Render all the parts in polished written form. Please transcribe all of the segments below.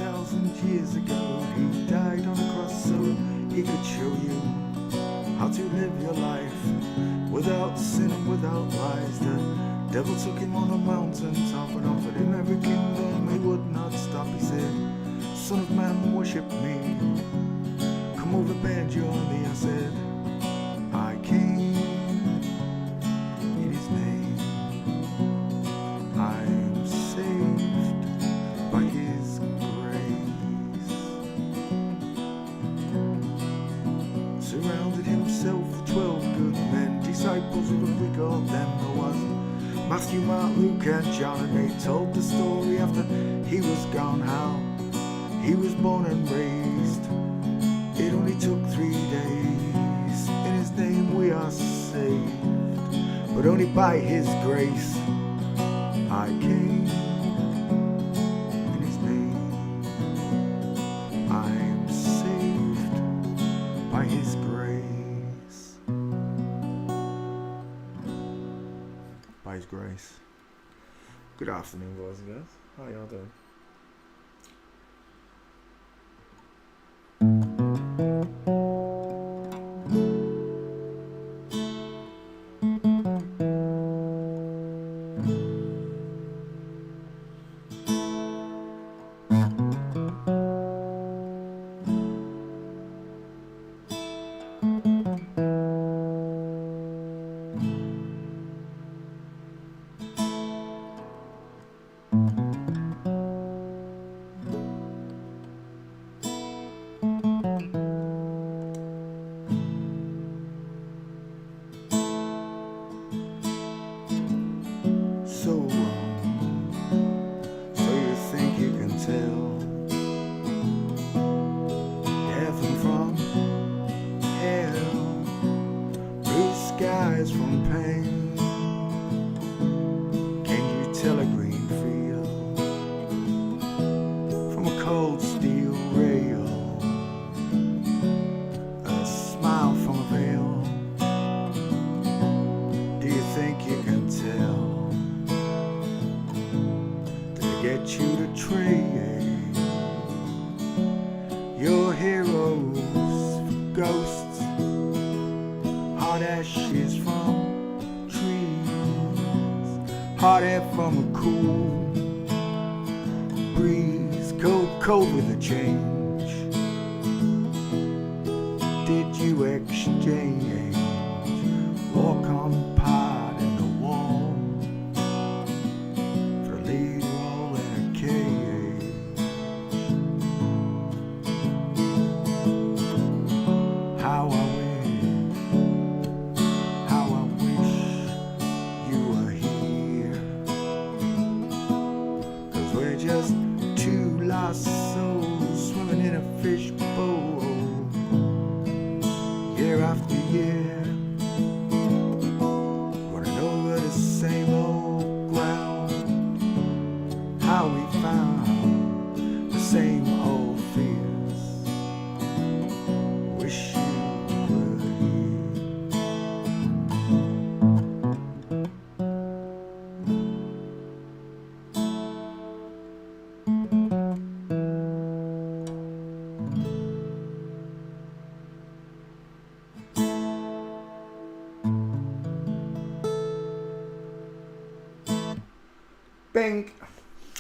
2,000 years ago. He died on a cross so he could show you how to live your life without sin and without lies. The devil took him on a mountain top and offered him every kingdom. He would not stop. He said, Son of man, worship me. Come over, bend your knee. I said, I came in his name. I'm saved by his grace. Surrounded himself with 12 good men, disciples of what we call them. There was Matthew, Mark, Luke and John, and they told the story after he was gone, how he was born and raised. It only took 3 days. In his name we are saved, but only by his grace. I came in his name. I'm saved by his grace. By his grace. Good afternoon, boys and girls. How y'all doing? From pain, can you tell a green field from a cold steel rail? A smile from a veil. Do you think you can tell? To get you to trade your heroes for ghosts, hot ashes from trees, hot air from a cool breeze, cold with a change. Did you exchange walk on part in the wall for a lead role in a cage? How I just two lost souls swimming in a fishbowl, year after year, running over the same old ground. How we found the same old fears. Wish you were here. Bing.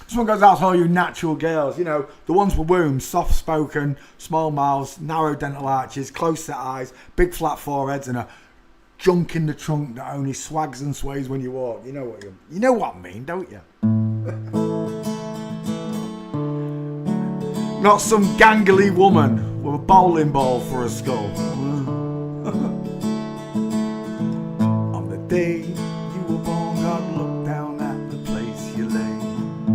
This one goes out to all you natural girls, you know, the ones with wombs, soft-spoken, small mouths, narrow dental arches, close-set eyes, big flat foreheads, and a junk in the trunk that only swags and sways when you walk. You know what I mean, don't you? Not some gangly woman with a bowling ball for a skull. On the day you were born, God looked down at the place you lay,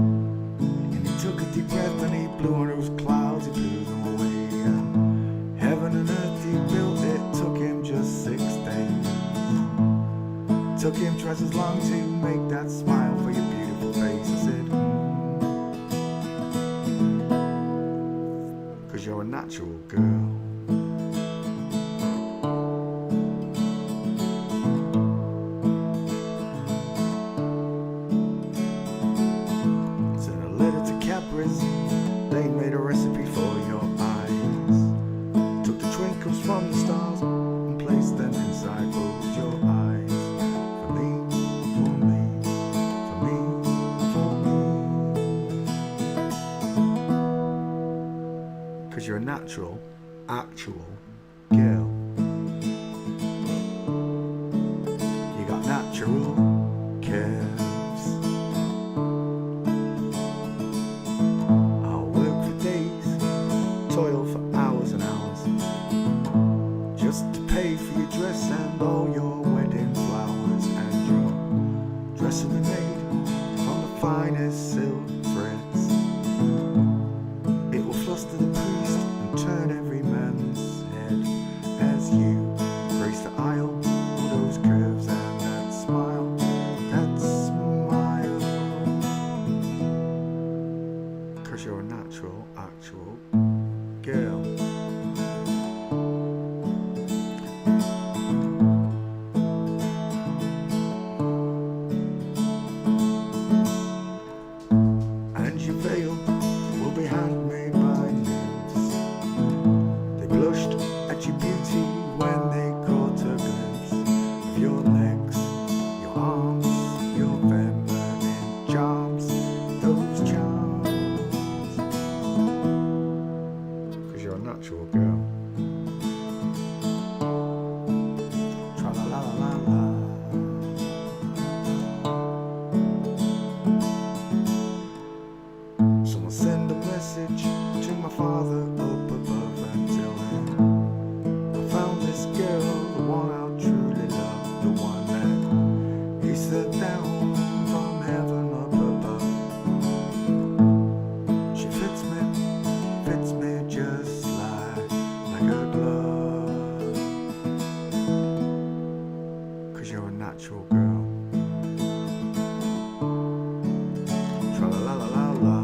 and he took a deep breath and he blew on those clouds, he blew them away. Heaven and earth he built, it took him just 6 days. Took him twice as long to make that smile for your beautiful face. I said, 'cause you're a natural girl. Sent a letter to Capri's, they made a Because you're a natural, actual girl. You got natural curves. I'll work for days, toil for hours and hours, just to pay for your dress and all your wedding flowers. And your dress will be made from the finest silk threads. It will fluster the priest and turn every man's head as you grace the aisle with those curves and that smile, that smile. 'Cause you're a natural, actual girl. And your veil will be handmade by nymphs. They blushed at your beauty when they caught a glimpse of your legs, your arms, your feminine charms, those charms. 'Cause you're a natural girl. Tra-la-la-la-la. Someone send a message to my father up above and tell him I found this girl, the one I truly love, the one that he sent down from heaven up above. She fits me just like a glove. 'Cause you're a natural girl. Tra-la-la-la-la-la.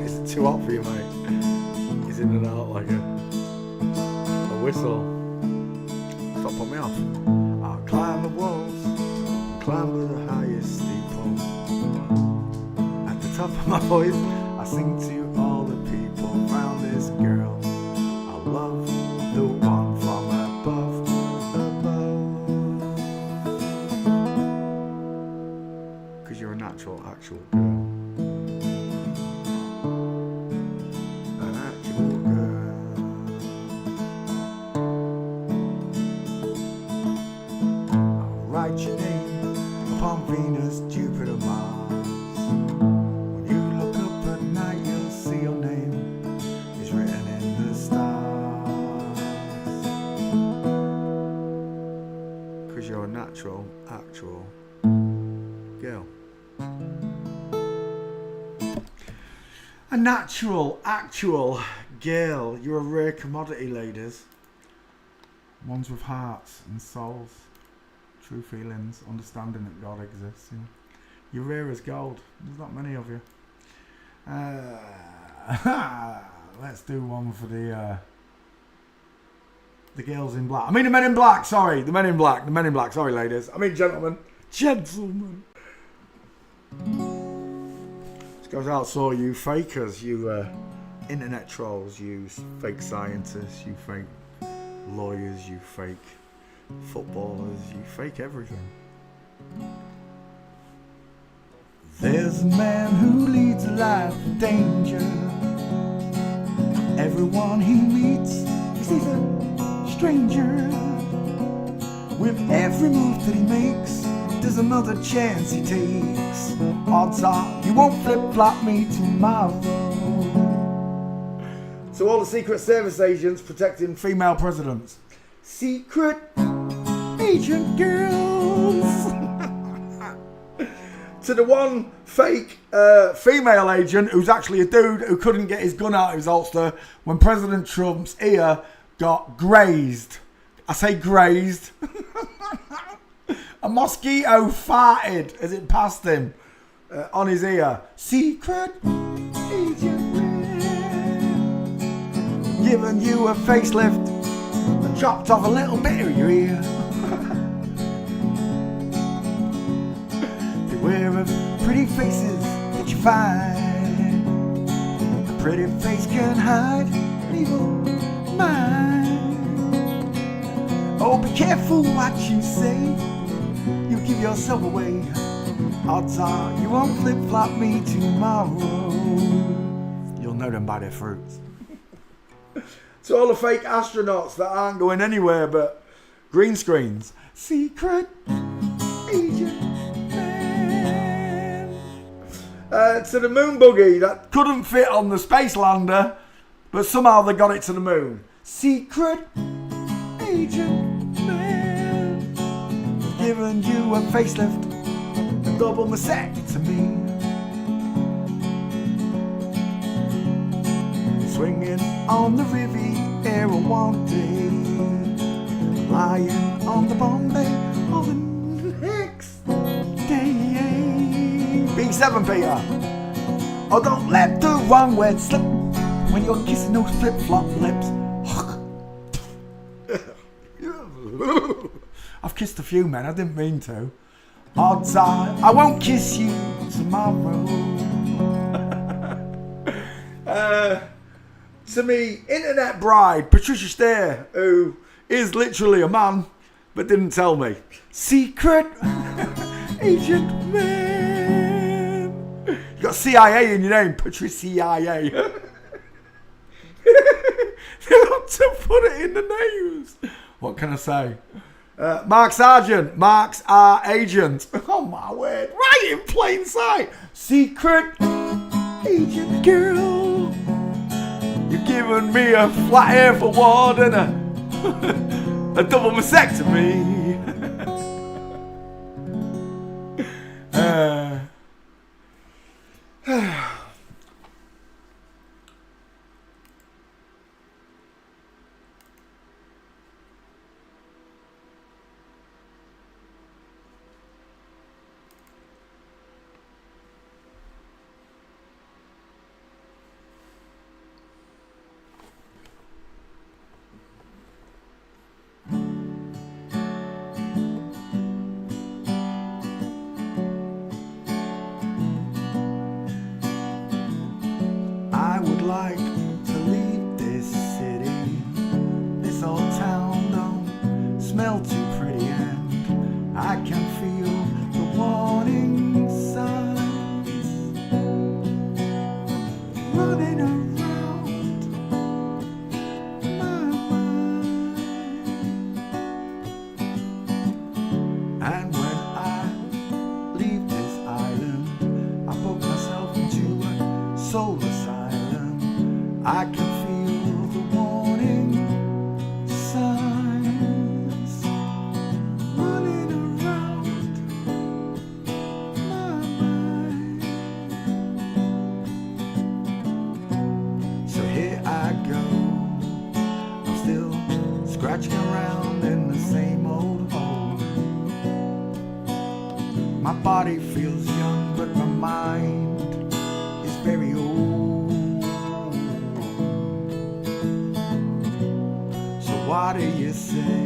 Is it too hot for you, mate? He's in and out like a whistle. Stop putting me off. I'll climb the walls, climb to the highest steeple. At the top of my voice, I sing to all the people. Found this girl, I love, the one from above, above. 'Cause you're a natural, actual girl. An actual girl. I'll write your name upon Venus, Jupiter, Mars. When you look up at night, you'll see your name is written in the stars. 'Cause you're a natural, actual girl. A natural, actual girl. You're a rare commodity, ladies. Ones with hearts and souls, true feelings, understanding that God exists. You know, you're rare as gold. There's not many of you. Let's do one for the girls in black. I mean the men in black. Sorry, the men in black. The men in black. Sorry, ladies. I mean gentlemen. Gentlemen. This goes out to all you fakers, you internet trolls, you fake scientists, you fake lawyers, you fake footballers, you fake everything. There's a man who leads a life of danger. Everyone he meets is he's a stranger. With every move that he makes, there's another chance he takes. Odds are you won't flip-flop me tomorrow. So all the Secret Service agents protecting female presidents. Secret agent girls. To the one fake female agent who's actually a dude who couldn't get his gun out of his holster when President Trump's ear got grazed. I say grazed. A mosquito farted as it passed him on his ear. Secret agent man, giving you a facelift and chopped off a little bit of your ear. Beware of pretty faces that you find. A pretty face can hide an evil mind. Oh, be careful what you say. You give yourself away Odds are you won't flip-flop me tomorrow. You'll know them by their fruits. To all the fake astronauts that aren't going anywhere but green screens. Secret agent man. To the moon buggy that couldn't fit on the space lander, but somehow they got it to the moon. Secret agent man. Giving you a facelift, a double mastectomy. Swinging on the Riviera one day, lying on the Bombay of the next day. B7 Peter. Oh, don't let the wrong word slip when you're kissing those flip-flop lips. I've kissed a few men, I didn't mean to. Odds are I won't kiss you tomorrow. To me, internet bride Patricia Stair, who is literally a man, but didn't tell me. Secret agent man. You got CIA in your name, Patricia CIA. They want to put it in the names. What can I say? Mark Sargent, Mark's our agent. Oh my word, right in plain sight. Secret agent girl. You've given me a flat air for ward and a double mastectomy. I would like to leave this city. This old town don't smell too pretty, and I can feel the warning signs running around my mind. And when I leave this island, I book myself into a solar I can feel the warning signs running around my mind. So here I go, I'm still scratching around in the same old hole. My body feels young, but my mind is very old. What do you say?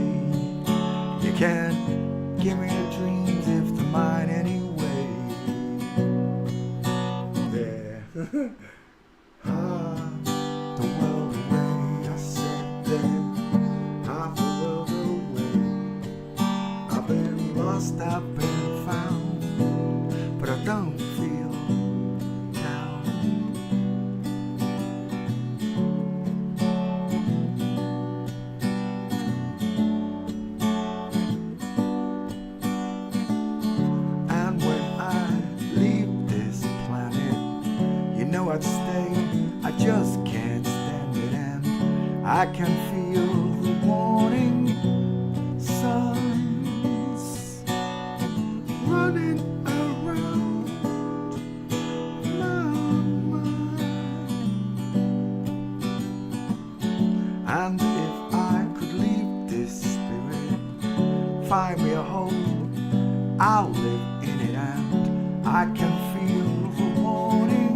You can't give me your dreams if they're mine anyway. There. The world away, I said there. Half the world away. I've been lost, I've been found, but I don't feel down. I'd stay, I just can't stand it, and I can feel the warning signs running around my mind. And if I could leave this spirit, find me a home, I'll live in it, and I can feel the warning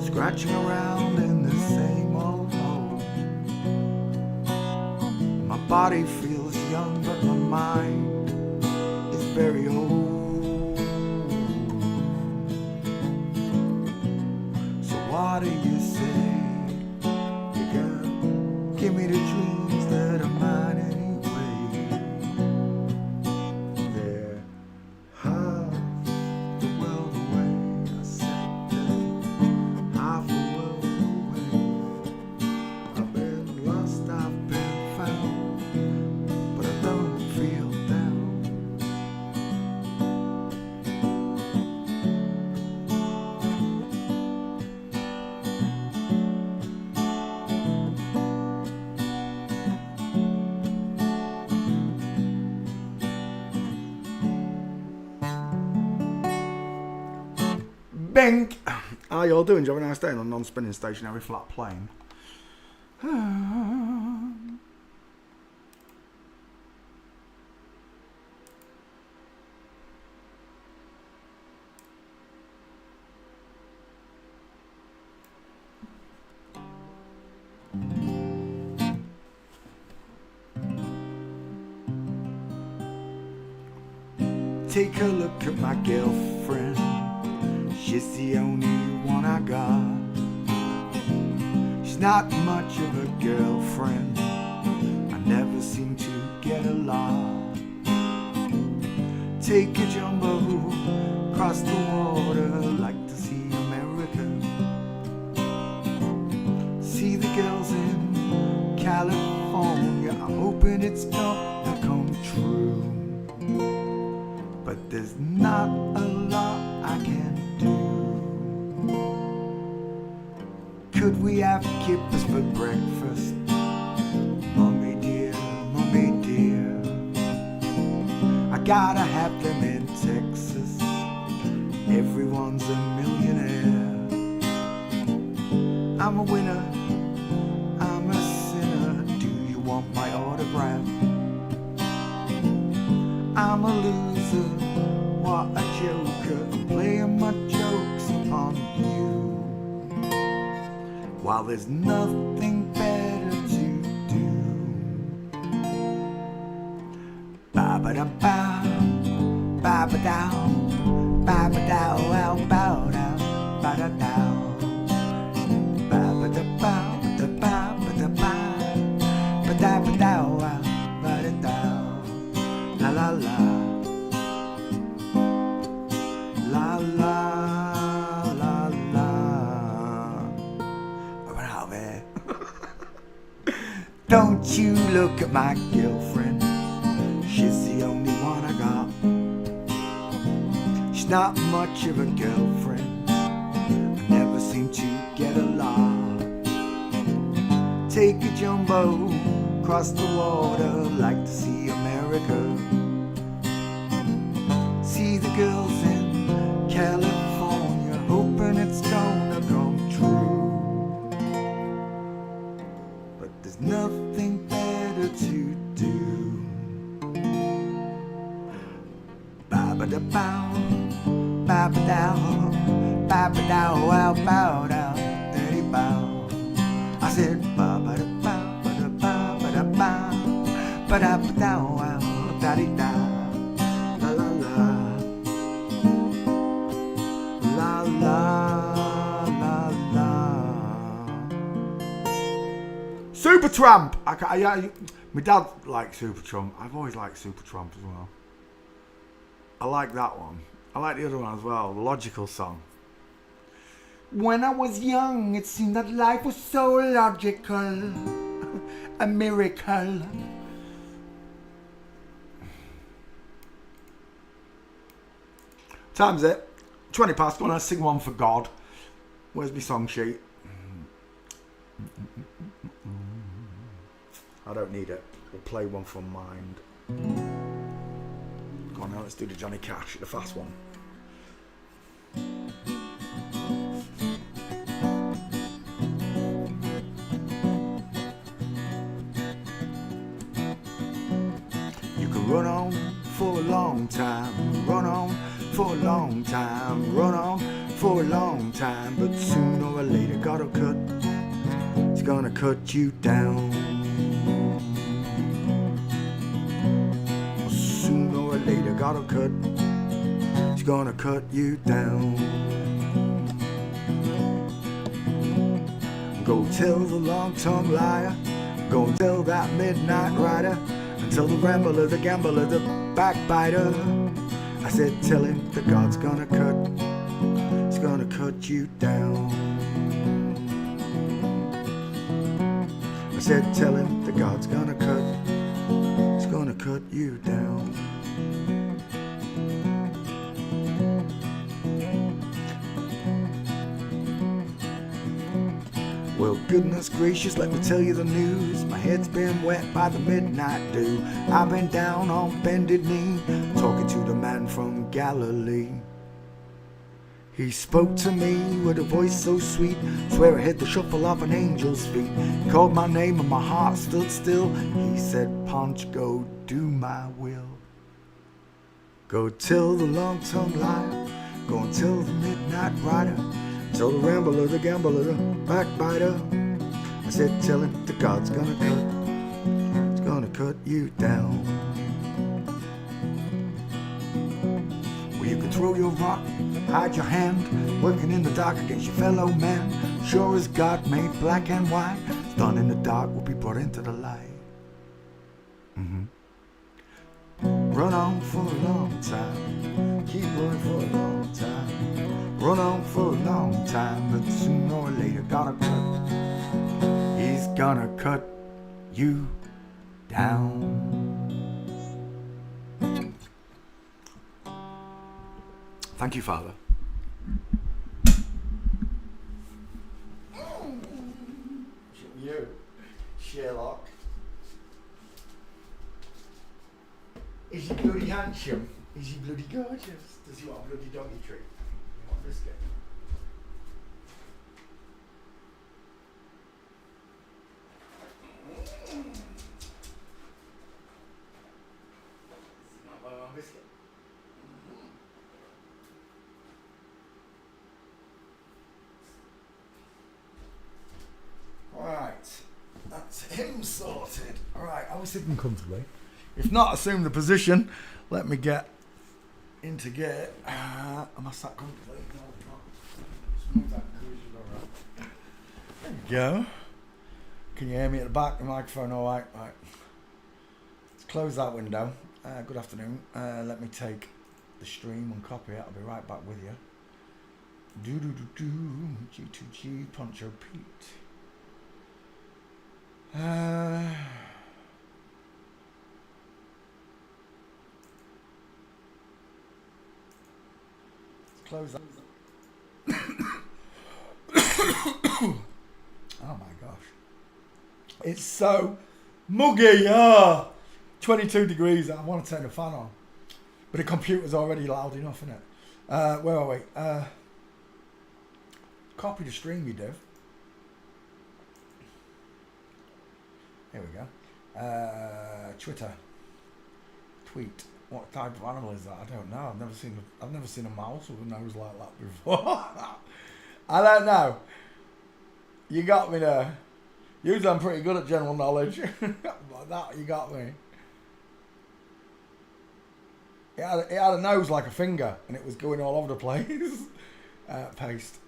scratching around in the same old hole. My body feels young, but my mind is very old. Bink! How you all doing? Do you have a nice day on a non-spinning stationary flat plane? Take a look at my girlfriend. She's the only one I got. She's not much of a girlfriend. I never seem to get a lot. Take a jumbo across the water, like to see America. See the girls in California. I'm hoping it's gonna come true. But there's not a lot I can do. Could we have kippers for breakfast? Mommy dear, I gotta have them in Texas. Everyone's a millionaire. I'm a winner, I'm a sinner. Do you want my autograph? I'm a loser, what a joker. I'm playing my jokes upon you. While there's nothing better to do. Ba-ba-da-bow, ba-ba-dow, ba-ba-dow, ba-ba-dow, ba-da-dow. Ba-ba-da-bow, ba-da-ba-ba-da-bow, ba-da-ba-dow, ba-da-dow. La la la, la la la la. I went out there. Don't you look at my girlfriend. She's the only one I got. She's not much of a girlfriend. I never seem to get a lot. Take a jumbo across the water, like to see America. See the girls in California, hoping it's gonna come true. But there's nothing better to do. Ba-ba-da-bow, ba-ba-dow, ba-ba-dow, ba-ba-dow, daddy bow. I said ba-ba-da-bow, ba-da-bow, ba-da-bow, ba-da-ba-dow, daddy-dow. La la la, la la la la. Supertramp! My dad liked Supertramp. I've always liked Supertramp as well. I like that one. I like the other one as well, the Logical song. When I was young, it seemed that life was so logical, a miracle. Time's it. 20 past. Go on, I'll sing one for God. Where's my song sheet? I don't need it. We'll play one from mind. Go on now, let's do the Johnny Cash, the fast one. You can run on for a long time, run on for a long time, run on for a long time, but sooner or later gotta cut, it's gonna cut you down. Sooner or later gotta cut, it's gonna cut you down. Go tell the long-tongued liar, go tell that midnight rider, and tell the rambler, the gambler, the backbiter. I said tell him that God's gonna cut, it's gonna cut you down. I said tell him that God's gonna cut, it's gonna cut you down. Well, goodness gracious, let me tell you the news. My head's been wet by the midnight dew. I've been down on bended knee, talking to the man from Galilee. He spoke to me with a voice so sweet, swear I heard the shuffle of an angel's feet. He called my name and my heart stood still. He said, Punch, go do my will. Go till the long-tongued liar, go and tell the midnight rider, tell the rambler, the gambler, the backbiter. I said, tell him that God's gonna cut you down. Well, you can throw your rock, hide your hand, working in the dark against your fellow man. Sure as God made black and white, it's done in the dark will be brought into the light. Run on for a long time, keep running for a long time. Run on for a long time, but sooner or later he's gonna cut you down. Thank you, Father. You, Sherlock. Is he bloody handsome? Is he bloody gorgeous? Does he want a bloody doggy treat? You want a biscuit? Biscuit. Right, that's him sorted. Alright, I was sitting comfortably. If not, assume the position. Let me get into gear. Am I sat comfortably? No, not. Smooth that cushion, alright. There we go. Can you hear me at the back? The microphone, alright? Right. Let's close that window. Good afternoon. Let me take the stream and copy it. I'll be right back with you. G2G, Poncho Pete. Let's close that. Oh my gosh. It's so muggy. 22 degrees. I want to turn the fan on. But the computer's already loud enough, isn't it? Where are we? Copy the stream, you do. Here we go. Twitter. Tweet. What type of animal is that? I don't know. I've never seen a mouse with a nose like that before. I don't know. You got me there. Usually I'm pretty good at general knowledge. Like that, you got me. It had a nose like a finger, and it was going all over the place. Paste.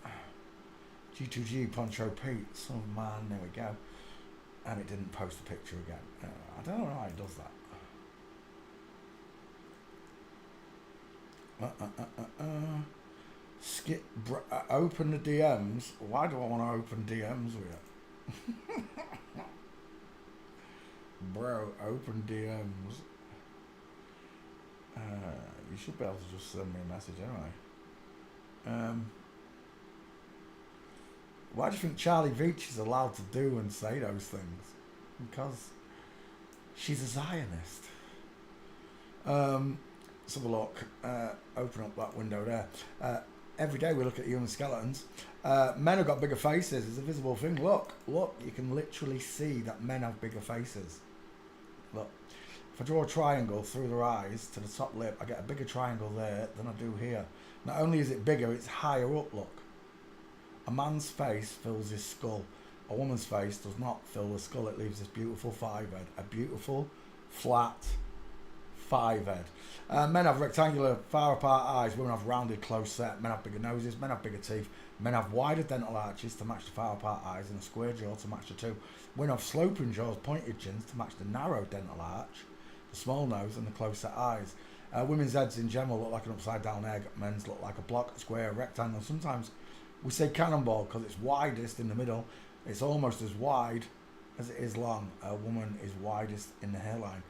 G2G, Poncho Pete, son of man, there we go. And it didn't post the picture again. I don't know how it does that. Open the DMs. Why do I want to open DMs with it? Bro, open DMs. You should be able to just send me a message anyway. Why do you think Charlie Veitch is allowed to do and say those things? Because she's a Zionist. Let's have a look. Open up that window there. Every day we look at human skeletons. Men have got bigger faces. It's a visible thing. Look, you can literally see that men have bigger faces. Look. If I draw a triangle through their eyes to the top lip, I get a bigger triangle there than I do here. Not only is it bigger, it's higher up, look. A man's face fills his skull. A woman's face does not fill the skull. It leaves this beautiful five head. A beautiful, flat five head. Men have rectangular, far apart eyes. Women have rounded, close set. Men have bigger noses. Men have bigger teeth. Men have wider dental arches to match the far apart eyes and a square jaw to match the two. Women have sloping jaws, pointed chins to match the narrow dental arch, the small nose and the close set eyes. Women's heads in general look like an upside down egg. Men's look like a block, square, rectangle. Sometimes we say cannonball because it's widest in the middle. It's almost as wide as it is long. A woman is widest in the hairline.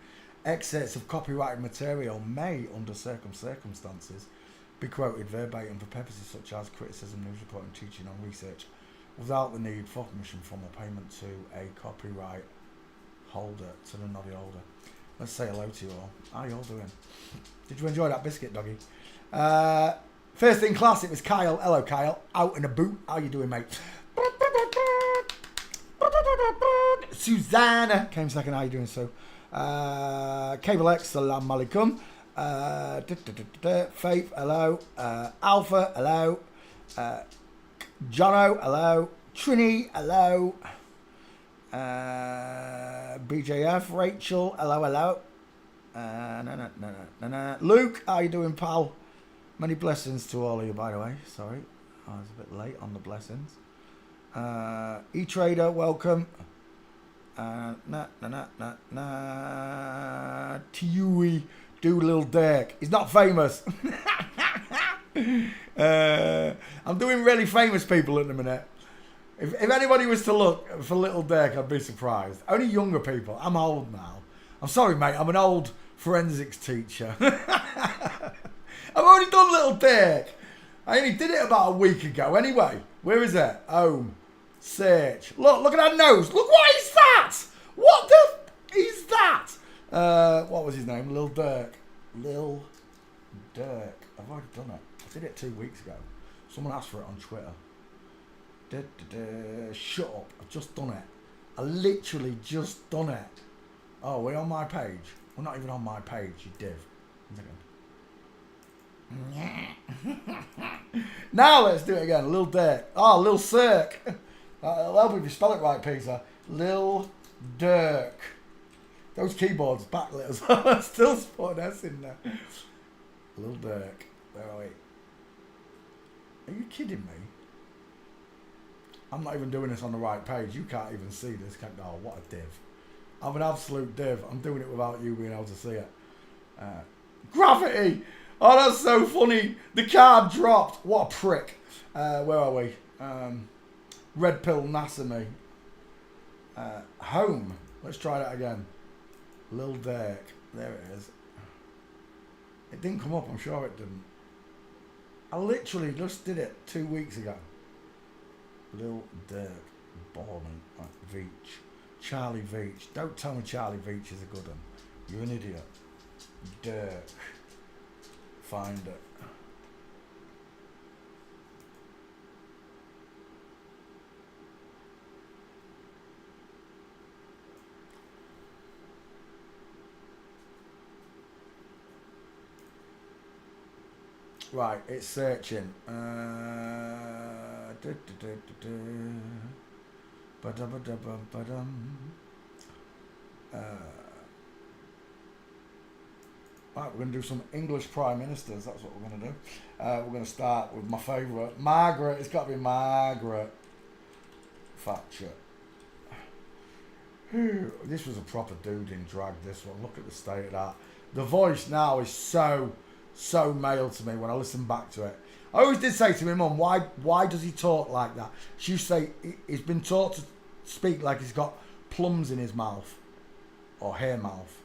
Excerpts of copyrighted material may, under certain circumstances, be quoted verbatim for purposes such as criticism, news reporting, teaching and research without the need for permission from or payment to a copyright holder, to the noddy holder. Let's say hello to you all. How you all doing? Did you enjoy that biscuit, doggy? First thing class, it was Kyle. Hello, Kyle. Out in a boot. How you doing, mate? Susanna came second. How you doing, so? Cable X, salam alaikum. Faith, hello. Alpha, hello. Jono, hello. Trini, hello. BJF, Rachel, hello. Luke, how you doing, pal? Many blessings to all of you, by the way. Sorry, I was a bit late on the blessings. E-Trader, welcome. Tiui, do Lil Dirk. He's not famous. I'm doing really famous people at the minute. If anybody was to look for Little Dirk, I'd be surprised. Only younger people. I'm old now. I'm sorry, mate. I'm an old forensics teacher. I've already done Little Dirk. I only did it about a week ago. Anyway, where is it? Home. Search. Look at that nose. Look, what is that? What the is that? What was his name? Lil Dirk. Lil Dirk. I've already done it. I did it 2 weeks ago. Someone asked for it on Twitter. Shut up. I've just done it. I literally just done it. Oh, we're on my page. We're not even on my page, you div. Now let's do it again. Lil Dirk. Oh, Lil Cirque. I'll help if you spell it right, Peter. Lil Dirk. Those keyboards backlit as well. Still spotting S in there. Lil Dirk. Where are we? Are you kidding me? I'm not even doing this on the right page. You can't even see this. Oh, what a div. I'm an absolute div. I'm doing it without you being able to see it. Gravity! Oh, that's so funny. The card dropped. What a prick. Where are we? Red Pill Nasami. Home. Let's try that again. Lil Dirk. There it is. It didn't come up. I'm sure it didn't. I literally just did it 2 weeks ago. Lil Dirk. Borman. Veach. Charlie Veach. Don't tell me Charlie Veach is a good one. You're an idiot. Dirk. Find it. Right, it's searching. Right, we're going to do some English Prime Ministers. That's what we're going to do. We're going to start with my favourite. Margaret. It's got to be Margaret Thatcher. This was a proper dude in drag, this one. Look at the state of that. The voice now is so male to me when I listen back to it. I always did say to my mum, why does he talk like that? She used to say he's been taught to speak like he's got plums in his mouth. Or hair mouth.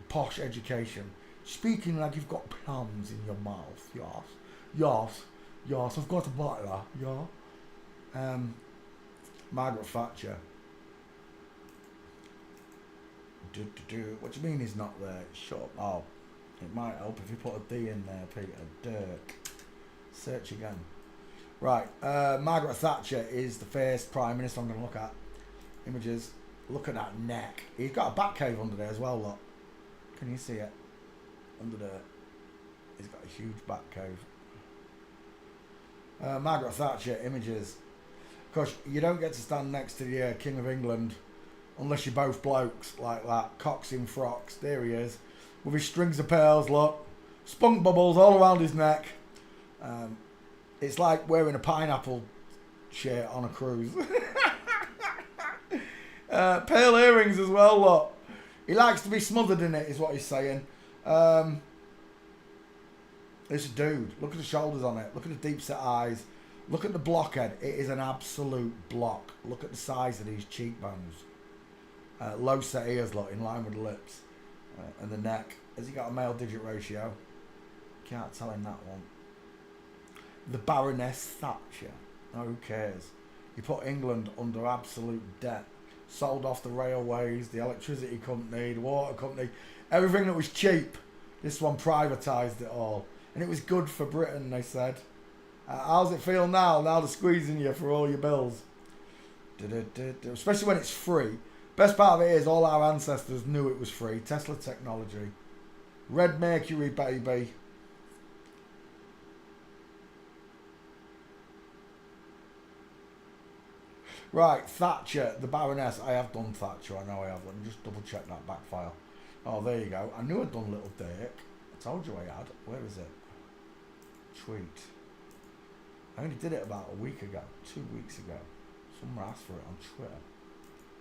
Posh education. Speaking like you've got plums in your mouth. Yes, I've got a butler. Yeah. Margaret Thatcher. What do you mean he's not there? Shut up. Oh, it might help if you put a D in there, Peter. Dirk. Search again. Right. Margaret Thatcher is the first Prime Minister I'm going to look at. Images. Look at that neck. He's got a back cave under there as well, look. Can you see it? Under there. He's got a huge back cave. Margaret Thatcher, images. Of course, you don't get to stand next to the King of England unless you're both blokes like that. Cocks in frocks. There he is. With his strings of pearls, look. Spunk bubbles all around his neck. It's like wearing a pineapple shirt on a cruise. Pearl earrings as well, look. He likes to be smothered in it, is what he's saying. This dude, look at the shoulders on it. Look at the deep set eyes. Look at the blockhead. It is an absolute block. Look at the size of these cheekbones. Low set ears, look, in line with the lips. And the neck. Has he got a male digit ratio? Can't tell him that one. The Baroness Thatcher. Oh, who cares? He put England under absolute debt. Sold off the railways, the electricity company, the water company, everything that was cheap. This one privatised it all. And it was good for Britain, they said. How's it feel now? Now they're squeezing you for all your bills. Especially when it's free. Best part of it is all our ancestors knew it was free. Tesla technology. Red Mercury, baby. Right, Thatcher, the Baroness. I have done Thatcher, I know I have. Let me just double check that back file. Oh, there you go. I knew I'd done Little Dick. I told you I had. Where is it? Tweet. I only did it about a week ago. 2 weeks ago. Someone asked for it on Twitter.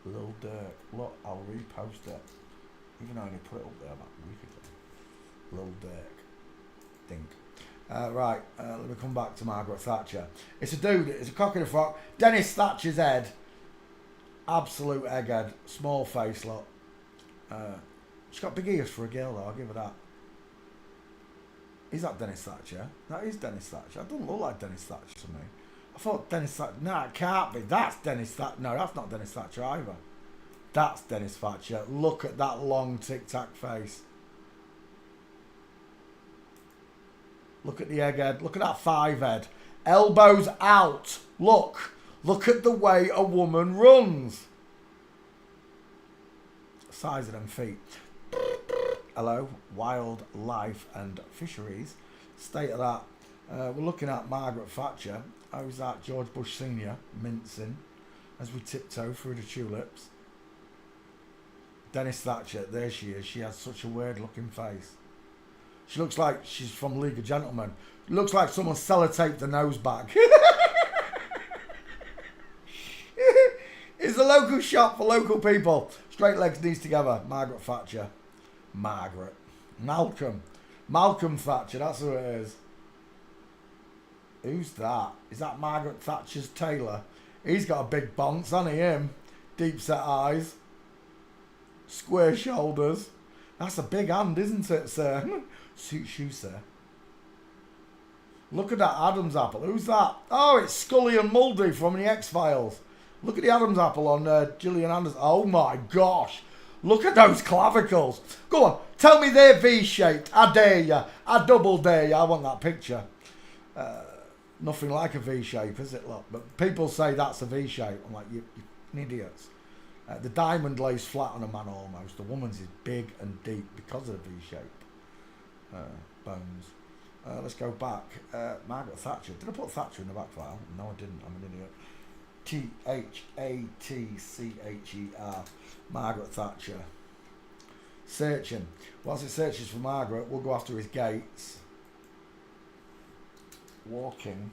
Lil Dirk. Look, I'll repost it. Even though I only put it up there about a week ago. Lil Dirk. Dink. Right, let me come back to Margaret Thatcher. It's a dude, it's a cock in a frock. Dennis Thatcher's head. Absolute egghead. Small face, look. She's got big ears for a girl, though, I'll give her that. Is that Dennis Thatcher? That is Dennis Thatcher. It doesn't look like Dennis Thatcher to me. I thought Dennis Thatcher... No, it can't be. That's Dennis Thatcher. No, that's not Dennis Thatcher either. That's Dennis Thatcher. Look at that long tic-tac face. Look at the egghead. Look at that five head. Elbows out. Look. Look at the way a woman runs. Size of them feet. Hello. Wildlife and Fisheries. State of that. We're looking at Margaret Thatcher. How's that? George Bush Senior. Mincing. As we tiptoe through the tulips. Dennis Thatcher. There she is. She has such a weird looking face. She looks like she's from League of Gentlemen. Looks like someone sellotaped the nose back. It's a local shop for local people. Straight legs, knees together. Margaret Thatcher. Margaret. Malcolm. Malcolm Thatcher, that's who it is. Who's that? Is that Margaret Thatcher's tailor? He's got a big bonce, hasn't he, him? Deep set eyes. Square shoulders. That's a big hand, isn't it, sir? Suits you, sir. Look at that Adam's apple. Who's that? Oh, it's Scully and Muldy from the X-Files. Look at the Adam's apple on Gillian Anderson. Oh, my gosh. Look at those clavicles. Go on. Tell me they're V-shaped. I dare you. I double dare you. I want that picture. Nothing like a V-shape, is it? Look, but people say that's a V-shape. I'm like, you're idiots. The diamond lays flat on a man almost. The woman's is big and deep because of the V-shape. Bones. Let's go back. Margaret Thatcher. Did I put Thatcher in the back file? No, I didn't. I'm an idiot. Thatcher. Margaret Thatcher. Searching. Whilst it searches for Margaret, we'll go after his gates. Walking.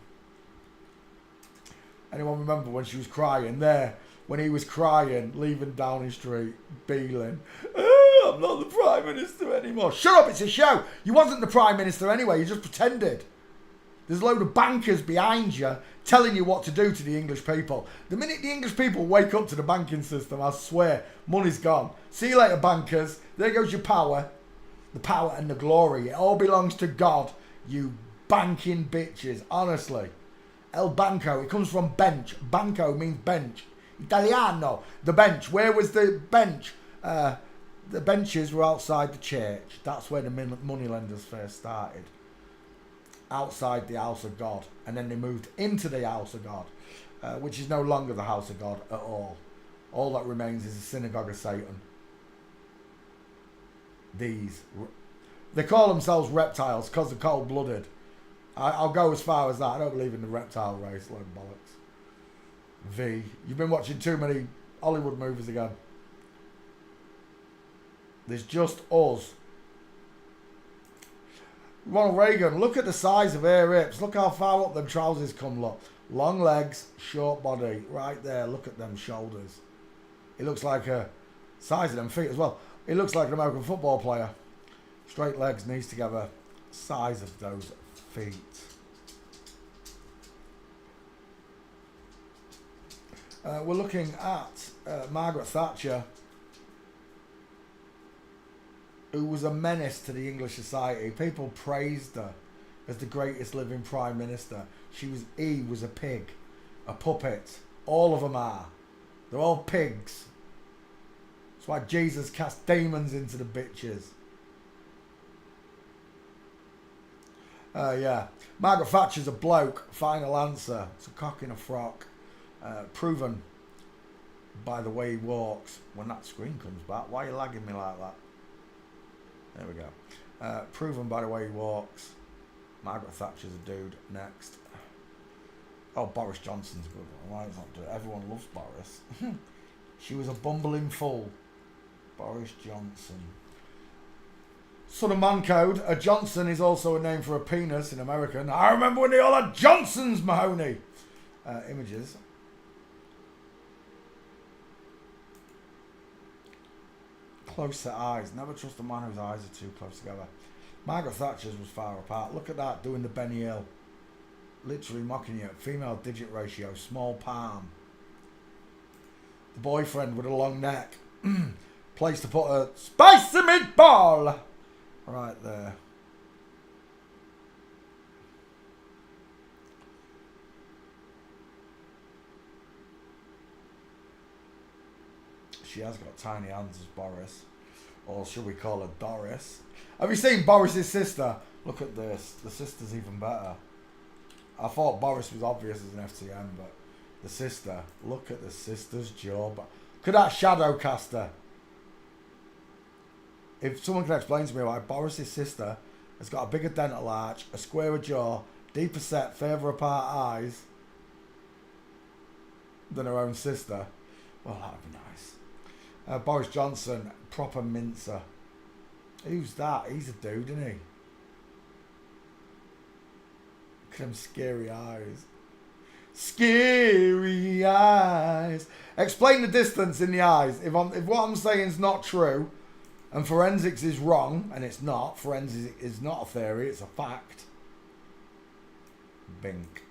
Anyone remember when she was crying there? When he was crying, leaving Downing Street, Beeling. Oh, I'm not the Prime Minister anymore. Shut up, it's a show. You wasn't the Prime Minister anyway, you just pretended. There's a load of bankers behind you telling you what to do to the English people. The minute the English people wake up to the banking system, I swear, money's gone. See you later, bankers. There goes your power. The power and the glory. It all belongs to God, you banking bitches, honestly. El Banco, it comes from bench. Banco means bench. Italiano, the bench. Where was the bench? The benches were outside the church. That's where the moneylenders first started. Outside the house of God. And then they moved into the house of God, which is no longer the house of God at all. All that remains is the synagogue of Satan. They call themselves reptiles because they're cold-blooded. I'll go as far as that. I don't believe in the reptile race, load of bollocks. V. You've been watching too many Hollywood movies again. There's just us. Ronald Reagan, look at the size of her hips. Look how far up them trousers come, look. Long legs, short body. Right there, look at them shoulders. It looks like a size of them feet as well. It looks like an American football player. Straight legs, knees together. Size of those feet. We're looking at Margaret Thatcher, who was a menace to the English society. People praised her as the greatest living Prime Minister. He was a pig, a puppet. All of them are. They're all pigs. That's why Jesus cast demons into the bitches. Yeah. Margaret Thatcher's a bloke. Final answer. It's a cock in a frock. Proven by the way he walks. When that screen comes back, why are you lagging me like that? There we go. Proven by the way he walks. Margaret Thatcher's a dude. Next. Oh, Boris Johnson's good. Why does not do it? Everyone loves Boris. She was a bumbling fool. Boris Johnson. Son of Man Code. A Johnson is also a name for a penis in American. I remember when they all had Johnsons, Mahoney. Images. Close set eyes. Never trust a man whose eyes are too close together. Margaret Thatcher's was far apart. Look at that, doing the Benny Hill. Literally mocking you. Female digit ratio. Small palm. The boyfriend with a long neck. Place to put a spicy meatball. Right there. She has got tiny hands as Boris. Or should we call her Doris? Have you seen Boris's sister? Look at this. The sister's even better. I thought Boris was obvious as an FTM, but the sister. Look at the sister's jaw. Look at that shadow caster. If someone can explain to me why Boris's sister has got a bigger dental arch, a squarer jaw, deeper set, further apart eyes than her own sister, well, that would be nice. Boris Johnson, proper mincer. Who's that? He's a dude, isn't he? Look at them scary eyes. Scary eyes. Explain the distance in the eyes. If what I'm saying is not true, and forensics is wrong, and it's not. Forensics is not a theory, it's a fact. Bink.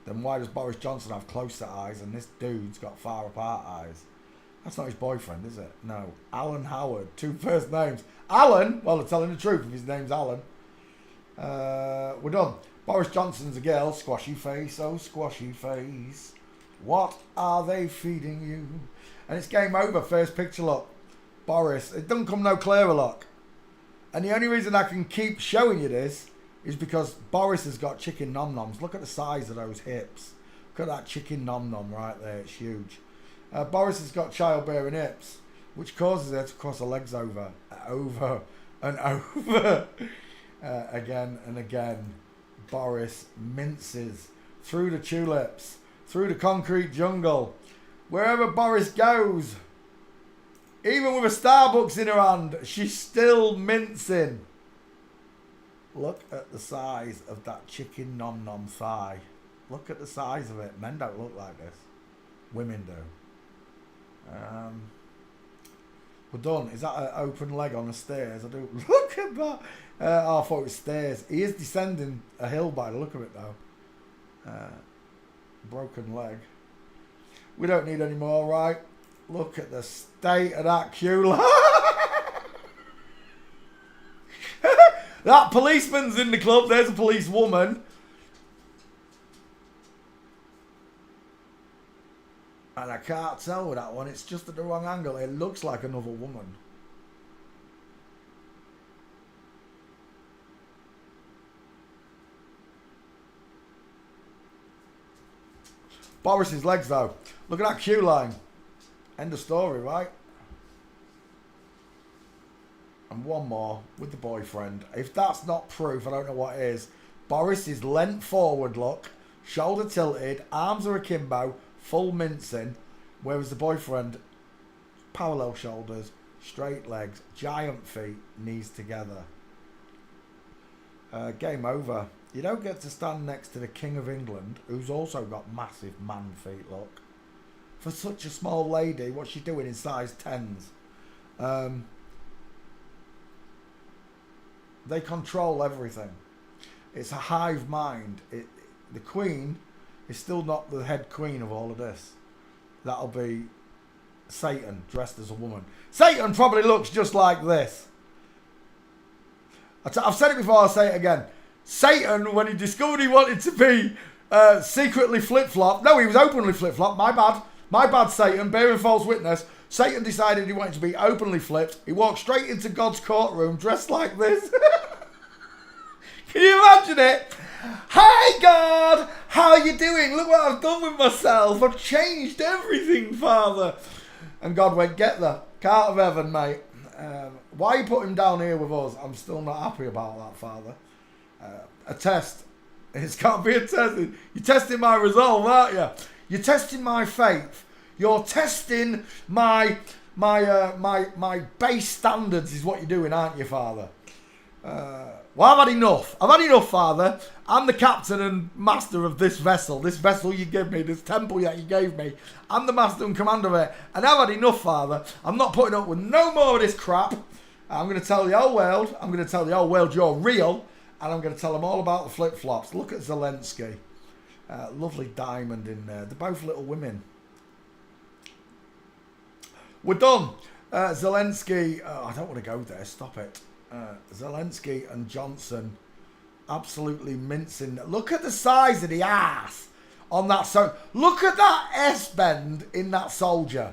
Then why does Boris Johnson have closer eyes and this dude's got far apart eyes? That's not his boyfriend, is it? No. Alan Howard. 2 first names. Alan? Well, they're telling the truth if his name's Alan. We're done. Boris Johnson's a girl. Squashy face. Oh, squashy face. What are they feeding you? And it's game over. First picture, look. Boris. It doesn't come no clearer, look. And the only reason I can keep showing you this is because Boris has got chicken nom-noms. Look at the size of those hips. Look at that chicken nom-nom right there. It's huge. Boris has got childbearing hips, which causes her to cross her legs over and over. Again and again. Boris minces through the tulips, through the concrete jungle. Wherever Boris goes, even with a Starbucks in her hand, she's still mincing. Look at the size of that chicken nom-nom thigh. Look at the size of it. Men don't look like this. Women do. We're done. Is that an open leg on the stairs? I do. Look at that. Oh, I thought it was stairs. He is descending a hill by the look of it, though. Broken leg. We don't need any more, right? Look at the state of that queue line. That policeman's in the club. There's a policewoman. And I can't tell with that one. It's just at the wrong angle. It looks like another woman. Boris's legs, though. Look at that queue line. End of story, right? And one more with the boyfriend. If that's not proof, I don't know what is. Boris is leant forward, look. Shoulder tilted. Arms are akimbo. Full mincing. Whereas the boyfriend, parallel shoulders, straight legs, giant feet, knees together. Game over. You don't get to stand next to the King of England, who's also got massive man feet, look. For such a small lady, what's she doing in size 10s? They control everything. It's a hive mind. The Queen is still not the head queen of all of this. That'll be Satan dressed as a woman. Satan probably looks just like this. I've said it before, I'll say it again. Satan, when he discovered he wanted to be secretly flip-flop. No, he was openly flip-flop. My bad. My bad, Satan. Bearing false witness. Satan decided he wanted to be openly flipped. He walked straight into God's courtroom dressed like this. imagine it? Hi God, how are you doing? Look what I've done with myself. I've changed everything, Father. And God went, get the car of heaven, mate. Why you put him down here with us? I'm still not happy about that, Father. A test. It's got to be a test. You're testing my resolve, aren't you? You're testing my faith. You're testing my base standards is what you're doing, aren't you, Father? Well, I've had enough. I've had enough, Father. I'm the captain and master of this vessel you give me, this temple that you gave me. I'm the master and commander of it. And I've had enough, Father. I'm not putting up with no more of this crap. I'm going to tell the whole world, you're real. And I'm going to tell them all about the flip-flops. Look at Zelensky. Lovely diamond in there. They're both little women. We're done. Zelensky. I don't want to go there. Stop it. Zelensky and Johnson absolutely mincing. Look at the size of the ass on that. So look at that S-bend in that soldier.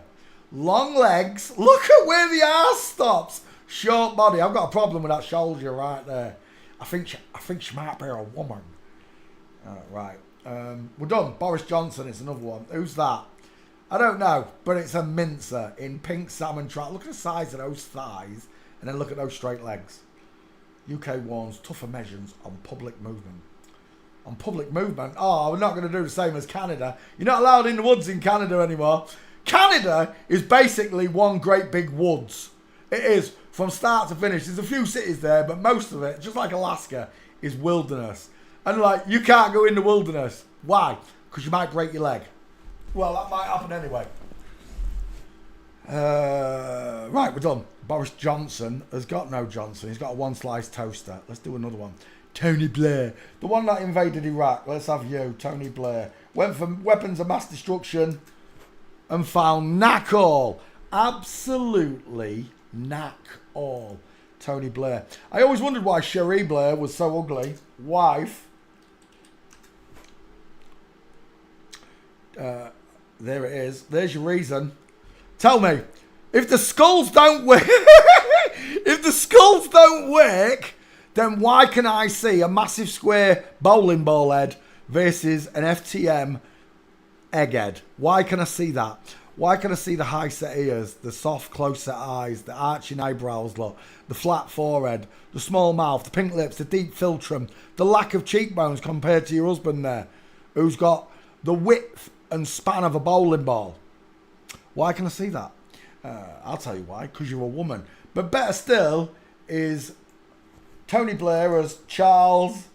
Long legs. Look at where the ass stops. Short body. I've got a problem with that soldier right there. I think she might be a woman. Right. We're done. Boris Johnson is another one. Who's that? I don't know, but it's a mincer in pink salmon trout. Look at the size of those thighs, and then look at those straight legs. UK warns tougher measures on public movement. On public movement? Oh, we're not going to do the same as Canada. You're not allowed in the woods in Canada anymore. Canada is basically one great big woods. It is. From start to finish, there's a few cities there, but most of it, just like Alaska, is wilderness. And like, you can't go in the wilderness. Why? Because you might break your leg. Well, that might happen anyway. Right, we're done. Boris Johnson has got no Johnson. He's got a one-slice toaster. Let's do another one. Tony Blair. The one that invaded Iraq. Let's have you, Tony Blair. Went for weapons of mass destruction and found knack all. Absolutely knack all. Tony Blair. I always wondered why Cherie Blair was so ugly. Wife. There it is. There's your reason. Tell me, if the skulls don't work, then why can I see a massive square bowling ball head versus an FTM egghead? Why can I see that? Why can I see the high set ears, the soft close set eyes, the arching eyebrows, look, the flat forehead, the small mouth, the pink lips, the deep philtrum, the lack of cheekbones compared to your husband there, who's got the width and span of a bowling ball? Why can I see that? I'll tell you why, because you're a woman. But better still is Tony Blair as Charles,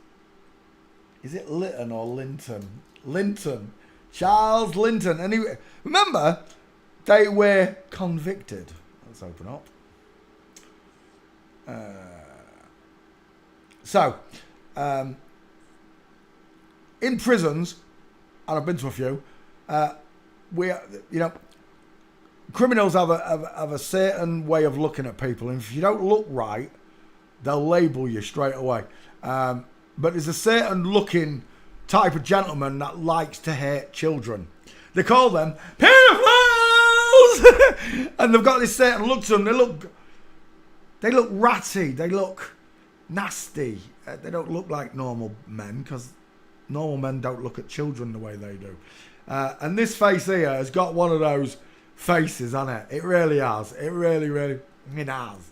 is it Lytton or Linton? Linton. Charles Linton. And remember, they were convicted. Let's open up. In prisons, and I've been to a few, criminals have a certain way of looking at people, and if you don't look right, they'll label you straight away. But there's a certain looking type of gentleman that likes to hate children. They call them pedophiles, and they've got this certain look to them. They look ratty. They look nasty. They don't look like normal men, because normal men don't look at children the way they do. And this face here has got one of those faces on it. It really has. It really it has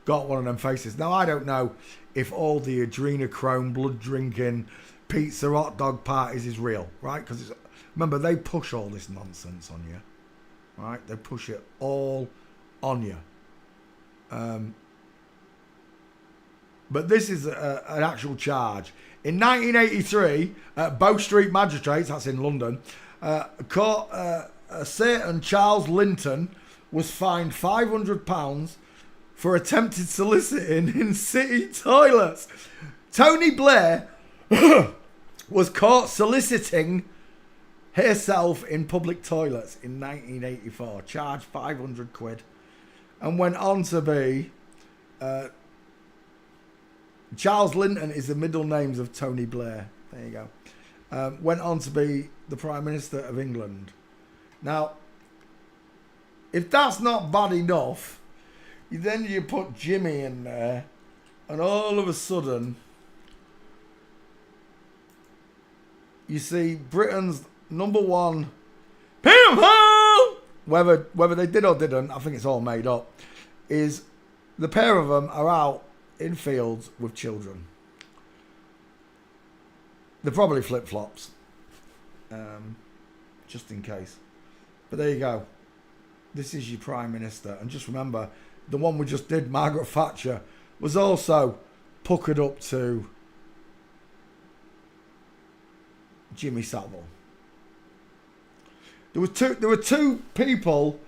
got one of them faces. Now, I don't know if all the adrenochrome, blood drinking, pizza, hot dog parties is real, right? Because remember, they push all this nonsense on you, right? They push it all on you. But this is an actual charge. In 1983, Bow Street Magistrates, that's in London, caught a certain Charles Linton was fined £500 for attempted soliciting in city toilets. Tony Blair was caught soliciting herself in public toilets in 1984, charged 500 quid, and went on to be... Charles Linton is the middle names of Tony Blair. There you go. Went on to be the Prime Minister of England. Now, if that's not bad enough, then you put Jimmy in there, and all of a sudden, you see Britain's number one people, whether they did or didn't, I think it's all made up, is the pair of them are out in fields with children. They're probably flip-flops, just in case. But there you go. This is your Prime Minister. And just remember, the one we just did, Margaret Thatcher, was also puckered up to Jimmy Savile. There were two people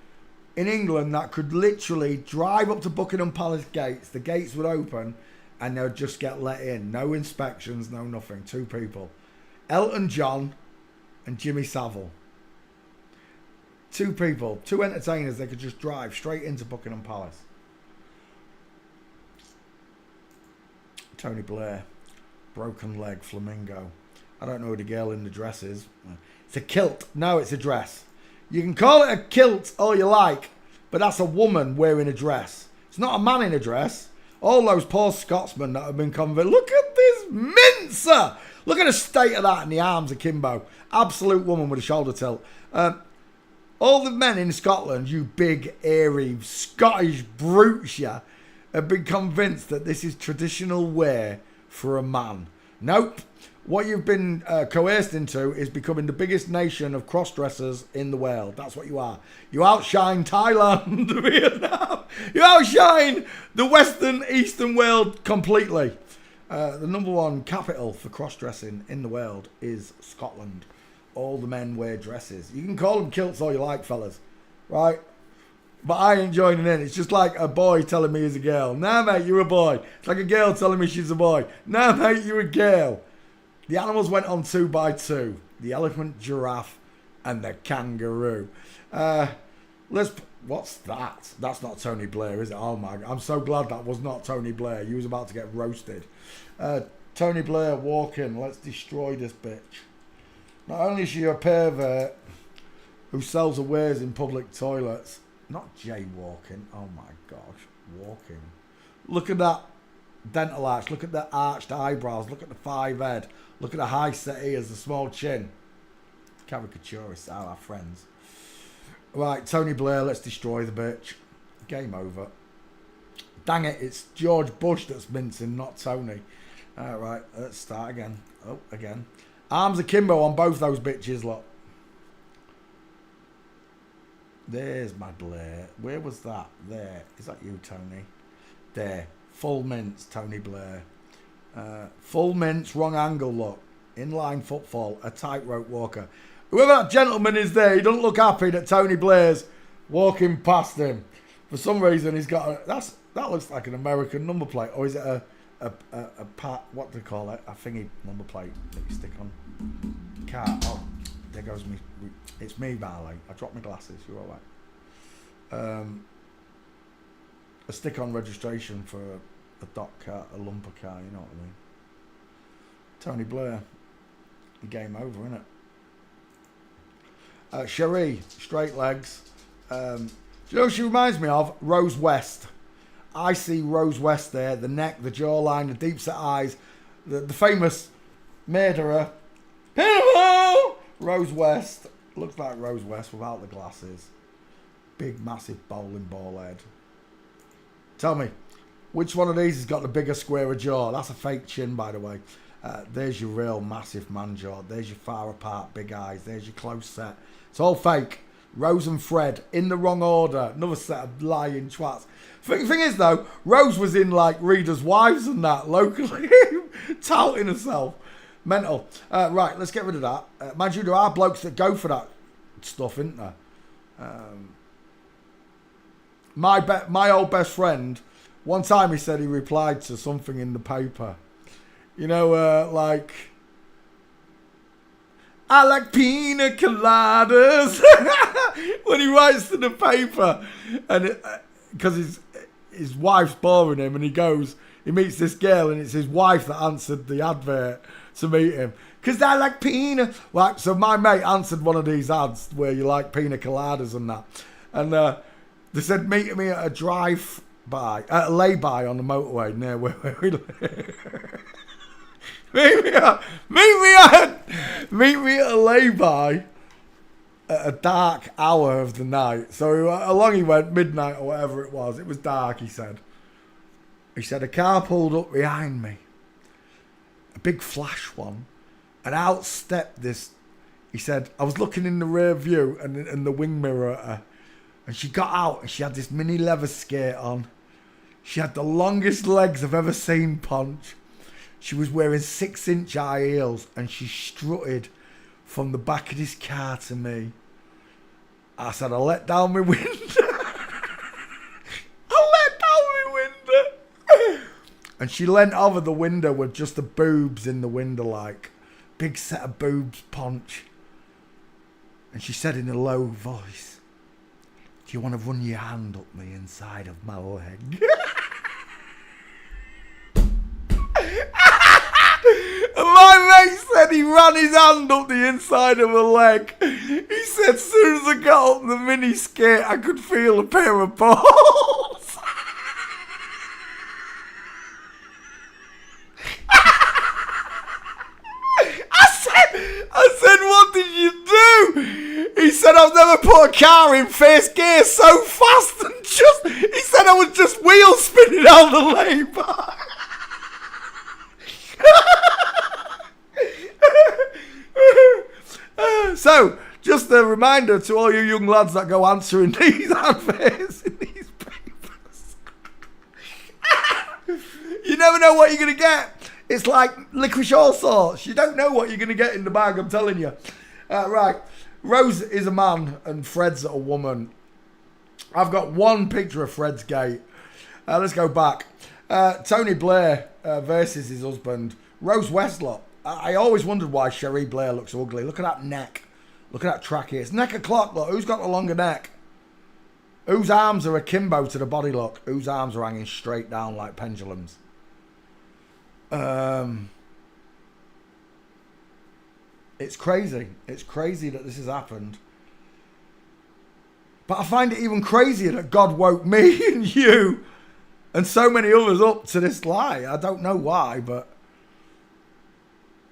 in England that could literally drive up to Buckingham Palace gates. The gates would open and they would just get let in. No inspections, no nothing. Two people. Elton John and Jimmy Savile. Two people, two entertainers, they could just drive straight into Buckingham Palace. Tony Blair, broken leg, flamingo. I don't know who the girl in the dress is. It's a kilt. No, it's a dress. You can call it a kilt all you like, but that's a woman wearing a dress. It's not a man in a dress. All those poor Scotsmen that have been convicted. Look at this mincer. Look at the state of that in the arms akimbo. Absolute woman with a shoulder tilt. All the men in Scotland, you big, airy, Scottish brutes, yeah, have been convinced that this is traditional wear for a man. Nope. What you've been coerced into is becoming the biggest nation of cross-dressers in the world. That's what you are. You outshine Thailand, Vietnam. You outshine the Western, Eastern world completely. The number one capital for cross-dressing in the world is Scotland. All the men wear dresses. You can call them kilts all you like, fellas. Right? But I ain't joining in. It's just like a boy telling me he's a girl. Nah, mate, you're a boy. It's like a girl telling me she's a boy. Nah, mate, you're a girl. The animals went on 2 by 2. The elephant, giraffe, and the kangaroo. What's that? That's not Tony Blair, is it? Oh my God. I'm so glad that was not Tony Blair. You was about to get roasted. Tony Blair walking. Let's destroy this bitch. Not only is she a pervert who sells her wares in public toilets, not jaywalking. Oh my gosh, walking. Look at that dental arch. Look at the arched eyebrows. Look at the 5 head. Look at the high set ears, the small chin. Caricaturists are our friends. Right, Tony Blair, let's destroy the bitch. Game over. Dang it, it's George Bush that's mincing, not Tony. Alright, let's start again. Oh, again. Arms akimbo on both those bitches, look. There's my Blair. Where was that? There. Is that you, Tony? There. Full mince, Tony Blair. Full mince, wrong angle, look. Inline footfall, a tightrope walker. Whoever that gentleman is there, he doesn't look happy that Tony Blair's walking past him. For some reason, he's got a... That looks like an American number plate. Or is it a what do they call it? A thingy number plate that you stick on car. Oh, there goes me. It's me, Barley. I dropped my glasses. You're all right. A stick-on registration for a dot car, a lumper car. You know what I mean? Tony Blair. Game over, isn't it? Cherie, straight legs. Do you know what she reminds me of? Rose West. I see Rose West there, the neck, the jawline, the deep set eyes, the famous murderer. Hello! Rose West. Looks like Rose West without the glasses. Big, massive bowling ball head. Tell me, which one of these has got the bigger, squarer jaw? That's a fake chin, by the way. There's your real massive man jaw. There's your far apart big eyes. There's your close set. It's all fake. Rose and Fred in the wrong order. Another set of lying twats. Thing is though, Rose was in like Reader's Wives and that locally, touting herself. Mental. Right, let's get rid of that. Mind you, there are blokes that go for that stuff, isn't there? My old best friend, one time he said he replied to something in the paper. You know, like, I like pina coladas. When he writes to the paper, and because his wife's boring him, and he meets this girl, and it's his wife that answered the advert to meet him. Because I like pina. Like, so my mate answered one of these ads where you like pina coladas and that. And they said, meet me at a drive-by, at a lay-by on the motorway near where we live. Meet me at Meet me at a lay-by at a dark hour of the night. So along he went, midnight or whatever it was. It was dark, he said. He said a car pulled up behind me. A big flash one. And out stepped this. He said, I was looking in the rear view and the wing mirror at her. And she got out and she had this mini leather skate on. She had the longest legs I've ever seen, Punch. She was wearing 6-inch high heels and she strutted from the back of this car to me. I said, I let down my window. And she leant over the window with just the boobs in the window, like big set of boobs, Punch. And she said in a low voice, do you want to run your hand up the inside of my leg? And my mate said he ran his hand up the inside of her leg. He said as soon as I got up the mini skate, I could feel a pair of balls. I said, what did you do? He said, I've never put a car in first gear so fast and he said I was just wheel spinning out the lay-by. So, just a reminder to all you young lads that go answering these adverts in these papers. You never know what you're going to get. It's like licorice all sorts. You don't know what you're going to get in the bag, I'm telling you. Right. Rose is a man and Fred's a woman. I've got one picture of Fred's gate. Let's go back. Tony Blair versus his husband, Rose Westlock. I always wondered why Cherie Blair looks so ugly. Look at that neck. Look at that trachea. It's neck o'clock, look. Who's got the longer neck? Whose arms are akimbo to the body, look? Whose arms are hanging straight down like pendulums? It's crazy. It's crazy that this has happened. But I find it even crazier that God woke me and you and so many others up to this lie. I don't know why, but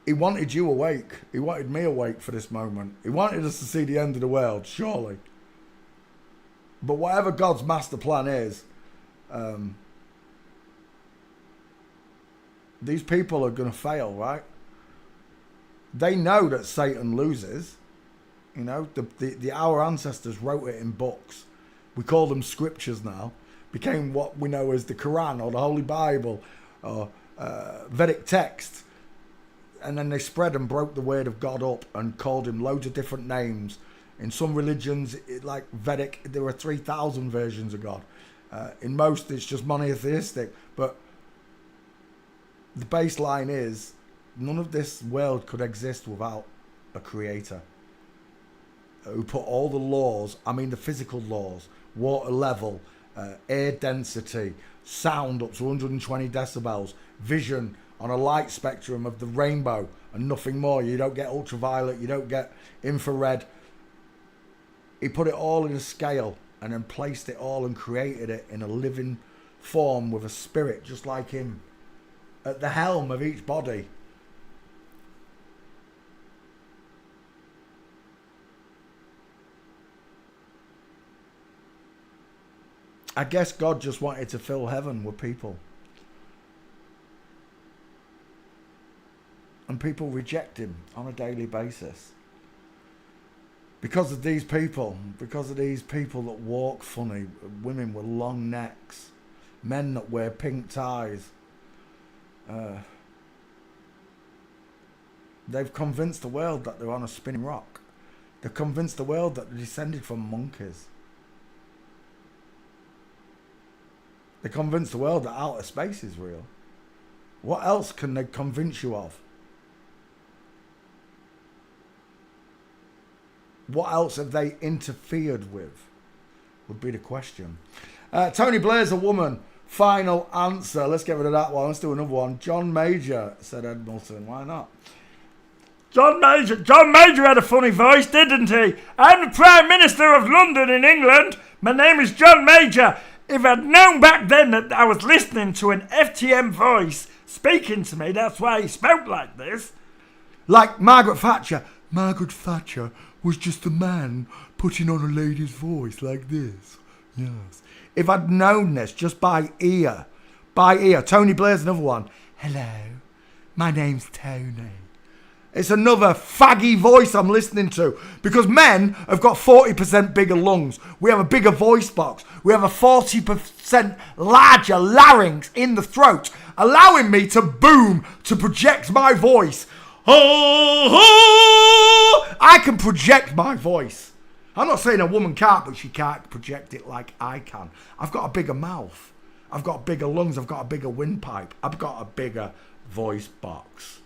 he wanted you awake. He wanted me awake for this moment. He wanted us to see the end of the world, surely. But whatever God's master plan is, these people are going to fail, right? They know that Satan loses. You know, our ancestors wrote it in books. We call them scriptures now. Became what we know as the Quran or the Holy Bible or Vedic text. And then they spread and broke the word of God up and called him loads of different names. In some religions, like Vedic, there are 3,000 versions of God. In most, it's just monotheistic. But the baseline is, none of this world could exist without a creator who put all the laws, I mean the physical laws, water level, air density, sound up to 120 decibels, vision on a light spectrum of the rainbow and nothing more. You don't get ultraviolet, you don't get infrared. He put it all in a scale and then placed it all and created it in a living form with a spirit just like him at the helm of each body. I guess God just wanted to fill heaven with people. And people reject him on a daily basis. Because of these people that walk funny, women with long necks, men that wear pink ties. They've convinced the world that they're on a spinning rock. They've convinced the world that they're descended from monkeys. They convince the world that outer space is real. What else can they convince you of? What else have they interfered with? Would be the question. Tony Blair's a woman. Final answer. Let's get rid of that one. Let's do another one. John Major, said Ed Milton. Why not? John Major had a funny voice, didn't he? I'm the Prime Minister of London in England. My name is John Major. If I'd known back then that I was listening to an FTM voice speaking to me, that's why he spoke like this. Like Margaret Thatcher. Margaret Thatcher was just a man putting on a lady's voice like this. Yes. If I'd known this just by ear. Tony Blair's another one. Hello, my name's Tony. It's another faggy voice I'm listening to. Because men have got 40% bigger lungs. We have a bigger voice box. We have a 40% larger larynx in the throat, allowing me to boom, to project my voice. I can project my voice. I'm not saying a woman can't, but she can't project it like I can. I've got a bigger mouth. I've got bigger lungs. I've got a bigger windpipe. I've got a bigger voice box.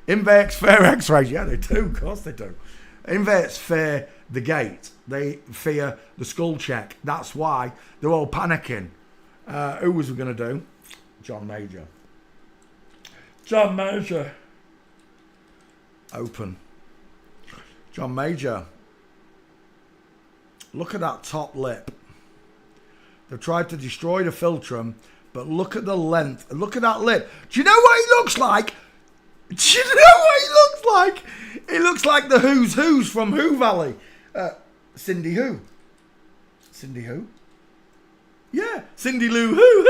Inverts fear x-rays. Yeah, they do. Of course they do. Inverts fear the gate. They fear the skull check. That's why they're all panicking. Who was we going to do? John Major. John Major. Open. John Major. Look at that top lip. They've tried to destroy the philtrum, but look at the length. Look at that lip. Do you know what he looks like? Do you know what he looks like? He looks like the Who's from Who Valley. Cindy Who? Cindy Who? Yeah, Cindy Lou Who.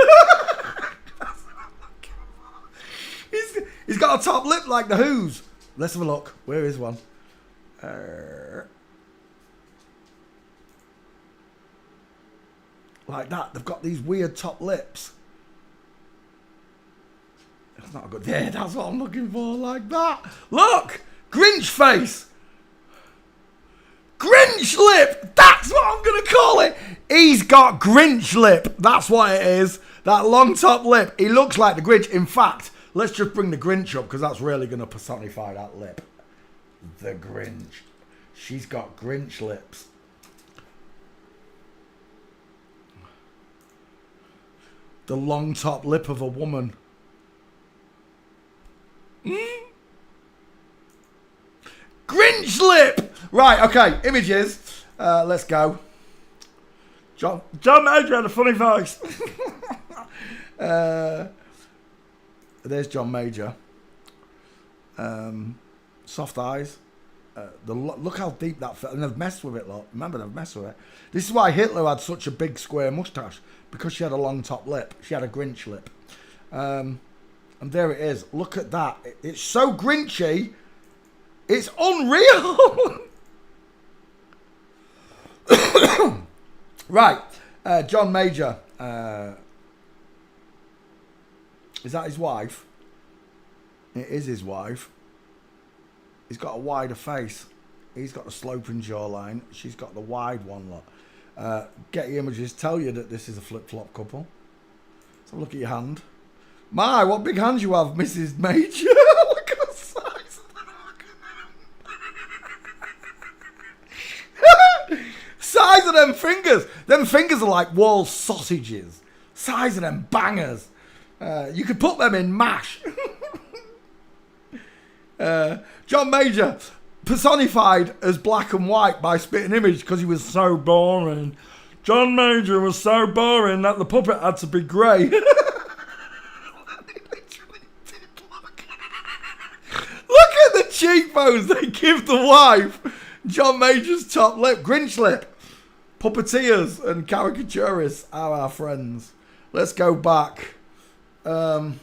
He's got a top lip like the Who's. Let's have a look. Where is one? Like that. They've got these weird top lips. That's not a good... Yeah, that's what I'm looking for. Like that. Look! Grinch face. Grinch lip. That's what I'm going to call it. He's got Grinch lip. That's what it is. That long top lip. He looks like the Grinch. In fact, let's just bring the Grinch up because that's really going to personify that lip. The Grinch. She's got Grinch lips. The long top lip of a woman. Grinch lip! Right, okay, images. Let's go. John Major had a funny voice. There's John Major. Soft eyes. Look how deep that felt. And they've messed with it, look. Remember, they've messed with it. This is why Hitler had such a big square moustache. Because she had a long top lip. She had a Grinch lip. And there it is. Look at that. It's so Grinchy. It's unreal. Right. John Major. Is that his wife? It is his wife. He's got a wider face. He's got a sloping jawline. She's got the wide one, look. Getty Images tell you that this is a flip-flop couple. So look at your hand. My, what big hands you have, Mrs. Major. Look at the size. Size of them fingers. Them fingers are like wall sausages. Size of them bangers. You could put them in mash. John Major personified as black and white by Spitting Image because he was so boring. John Major was so boring that the puppet had to be grey. Look at the cheekbones they give the wife. John Major's top lip, Grinch lip. Puppeteers and caricaturists are our friends. Let's go back. John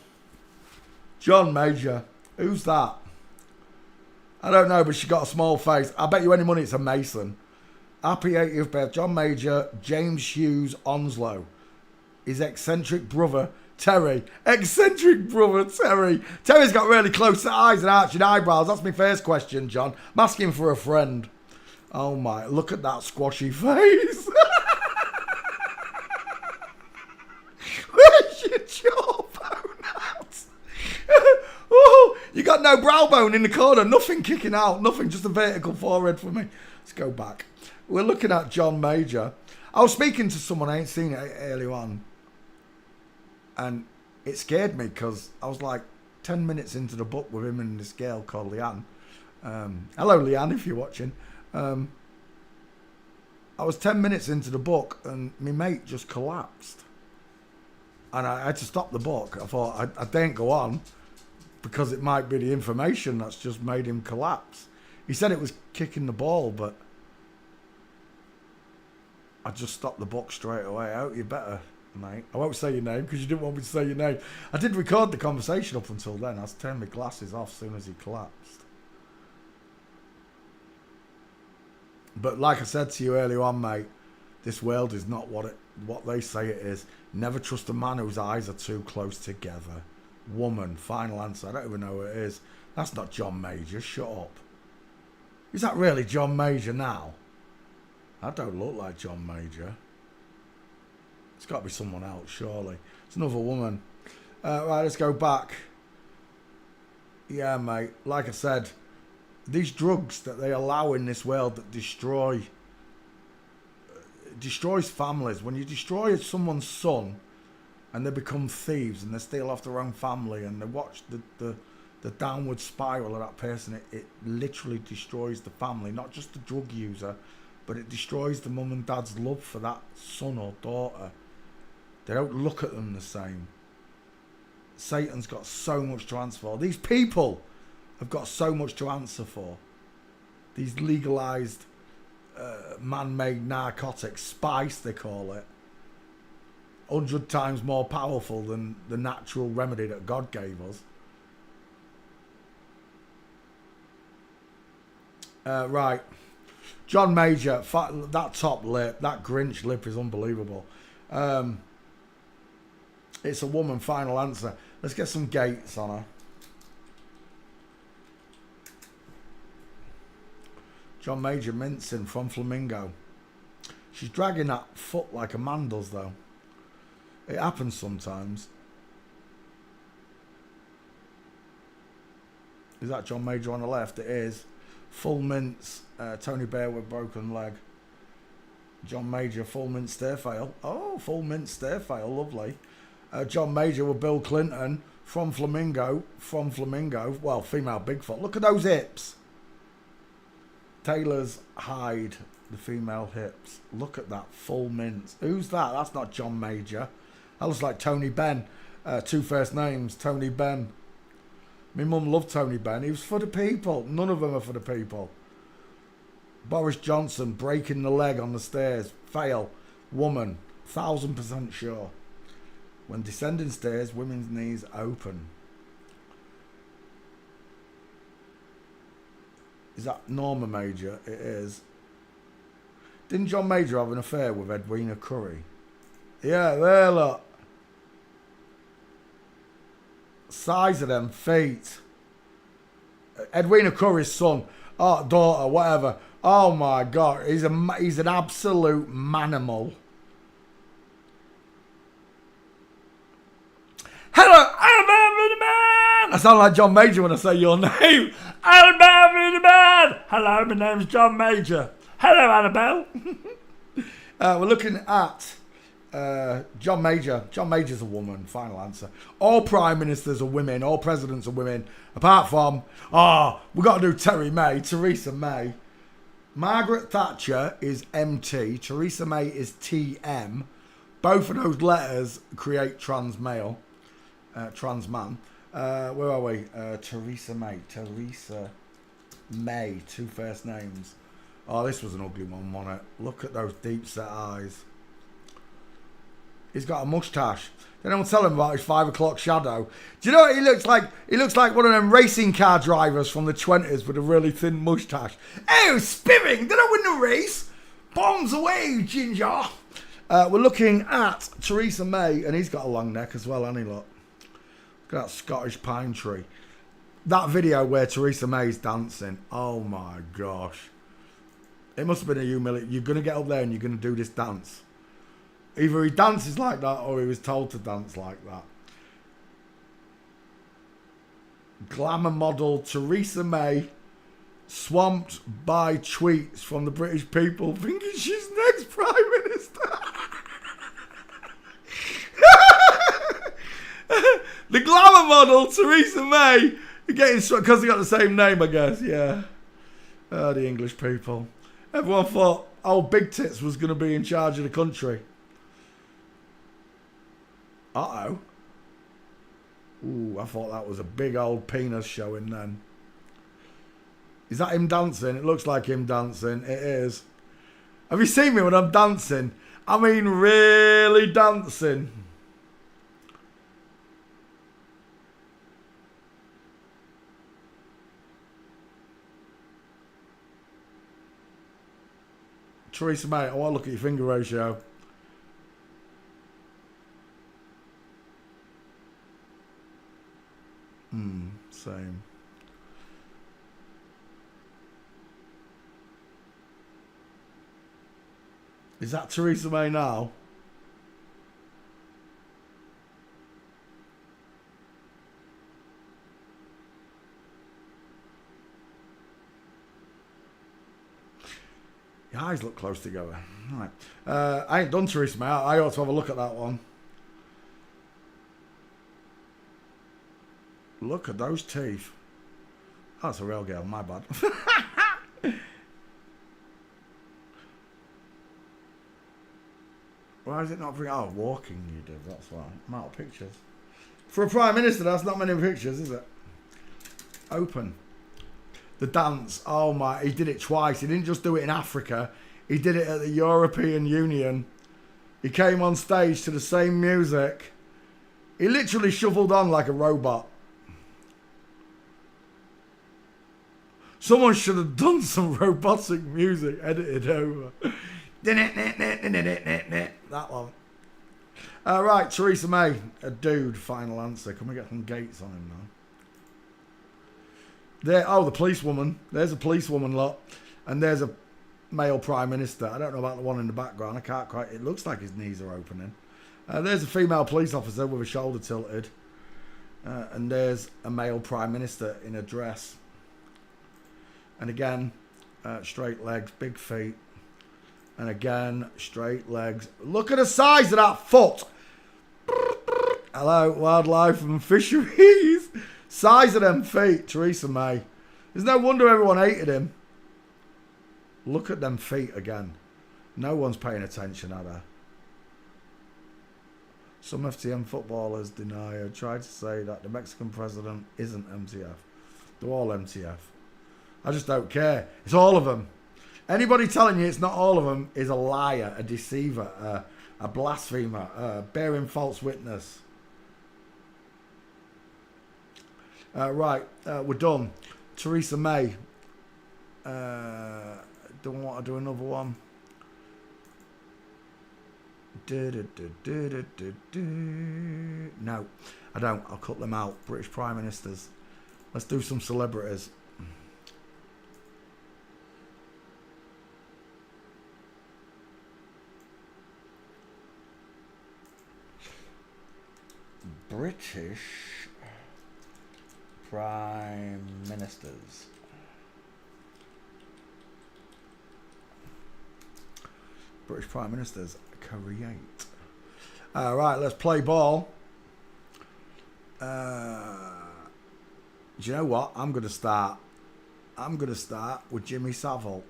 Major. Who's that? I don't know, but she got a small face. I bet you any money it's a Mason. Happy 80th birthday, John Major, James Hughes Onslow. His eccentric brother, Terry. Eccentric brother, Terry. Terry's got really close eyes and arching eyebrows. That's my first question, John. I'm asking for a friend. Oh my, look at that squashy face. Where's your jawbone at? Oh, you got no brow bone in the corner. Nothing kicking out. Nothing. Just a vertical forehead for me. Let's go back. We're looking at John Major. I was speaking to someone, I ain't seen it earlier on. And it scared me because I was like 10 minutes into the book with him and this girl called Leanne. Hello, Leanne, if you're watching. I was 10 minutes into the book and my mate just collapsed. And I had to stop the book. I thought, I didn't go on. because it might be the information that's just made him collapse. He said it was kicking the ball, but I just stopped the book straight away. Out, you better, mate. I won't say your name because you didn't want me to say your name. I did record the conversation up until then. I turned my glasses off as soon as he collapsed. But like I said to you earlier on, mate, this world is not what they say it is. Never trust a man whose eyes are too close together. Woman, final answer. I don't even know who it is. That's not John Major. Shut up. Is that really John Major now? I don't look like John Major. It's got to be someone else, surely. It's another woman. Right, let's go back. Yeah, mate. Like I said, these drugs that they allow in this world that destroys families. When you destroy someone's son and they become thieves and they steal off their own family and they watch the downward spiral of that person, it literally destroys the family, not just the drug user, but it destroys the mum and dad's love for that son or daughter. They don't look at them the same. Satan's got so much to answer for. These people have got so much to answer for. These legalized man-made narcotics, spice they call it, 100 times more powerful than the natural remedy that God gave us. Right, John Major, that top lip, that Grinch lip is unbelievable. It's a woman, final answer. Let's get some gates on her. John Major mincing from Flamingo. She's dragging that foot like a man does, though. It happens sometimes. Is that John Major on the left? It is. Full mince, Tony Bear with broken leg. John Major, full mince stair fail. Oh, full mince stair fail, lovely. John Major with Bill Clinton from Flamingo. Well, female Bigfoot. Look at those hips. Taylor's hide, the female hips. Look at that full mince. Who's that? That's not John Major. That looks like Tony Benn. Two first names, Tony Benn. My mum loved Tony Benn. He was for the people. None of them are for the people. Boris Johnson breaking the leg on the stairs. Fail. Woman. 1000% sure. When descending stairs, women's knees open. Is that Norma Major? It is. Didn't John Major have an affair with Edwina Curry? Yeah, there, look. Size of them feet. Edwina Curry's son, oh, daughter, whatever. Oh my God, he's an absolute manimal. Hello, Alabama the man. I sound like John Major when I say your name. Alabama the man. Hello, my name's John Major. Hello, Annabelle. We're looking at John Major. John Major's a woman, final answer. All prime ministers are women, all presidents are women, apart from, we've got to do Theresa May. Margaret Thatcher is MT, Theresa May is TM. Both of those letters create trans male, trans man. Where are we? Theresa May, two first names. Oh, this was an ugly one, wasn't it? Look at those deep set eyes. He's got a moustache. They don't tell him about his 5 o'clock shadow. Do you know what he looks like? He looks like one of them racing car drivers from the 20s with a really thin moustache. Oh, spinning! Did I win the race? Bombs away, ginger! We're looking at Theresa May, and he's got a long neck as well, hasn't he, look? Look at that Scottish pine tree. That video where Theresa May's dancing. Oh, my gosh. It must have been a humility. You're going to get up there and you're going to do this dance. Either he dances like that or he was told to dance like that. Glamour model Theresa May swamped by tweets from the British people thinking she's next Prime Minister. The glamour model Theresa May getting struck because they got the same name, I guess. Yeah. Oh, the English people. Everyone thought old Big Tits was going to be in charge of the country. Uh-oh. Ooh, I thought that was a big old penis showing then. Is that him dancing? It looks like him dancing. It is. Have you seen me when I'm dancing? I mean, really dancing. Theresa May, I want to look at your finger ratio. Same. Is that Theresa May now? Your eyes look close together. Right. I ain't done Theresa May. I ought to have a look at that one. Look at those teeth. Oh, that's a real girl. My bad. Why is it not bring? Oh, walking you did. That's why. I'm out of pictures. For a Prime Minister, that's not many pictures, is it? Open. The dance. Oh my. He did it twice. He didn't just do it in Africa. He did it at the European Union. He came on stage to the same music. He literally shuffled on like a robot. Someone should have done some robotic music edited over. That one. Right, Theresa May, a dude, final answer. Can we get some gates on him now? There, oh, the policewoman. There's a policewoman lot. And there's a male Prime Minister. I don't know about the one in the background. I can't quite... It looks like his knees are opening. There's a female police officer with a shoulder tilted. And there's a male Prime Minister in a dress. And again, straight legs, big feet. And again, straight legs. Look at the size of that foot. Hello, wildlife and fisheries. Size of them feet, Theresa May. There's no wonder everyone hated him. Look at them feet again. No one's paying attention, are they? Some FTM footballers deny or try to say that the Mexican president isn't MTF. They're all MTF. I just don't care. It's all of them. Anybody telling you it's not all of them is a liar, a deceiver, a blasphemer, bearing false witness. Right, we're done. Theresa May. Don't want to do another one. No, I don't. I'll cut them out. British Prime Ministers. Let's do some celebrities. British Prime Ministers. British Prime Ministers create. Right, let's play ball. Do you know what? I'm going to start with Jimmy Savile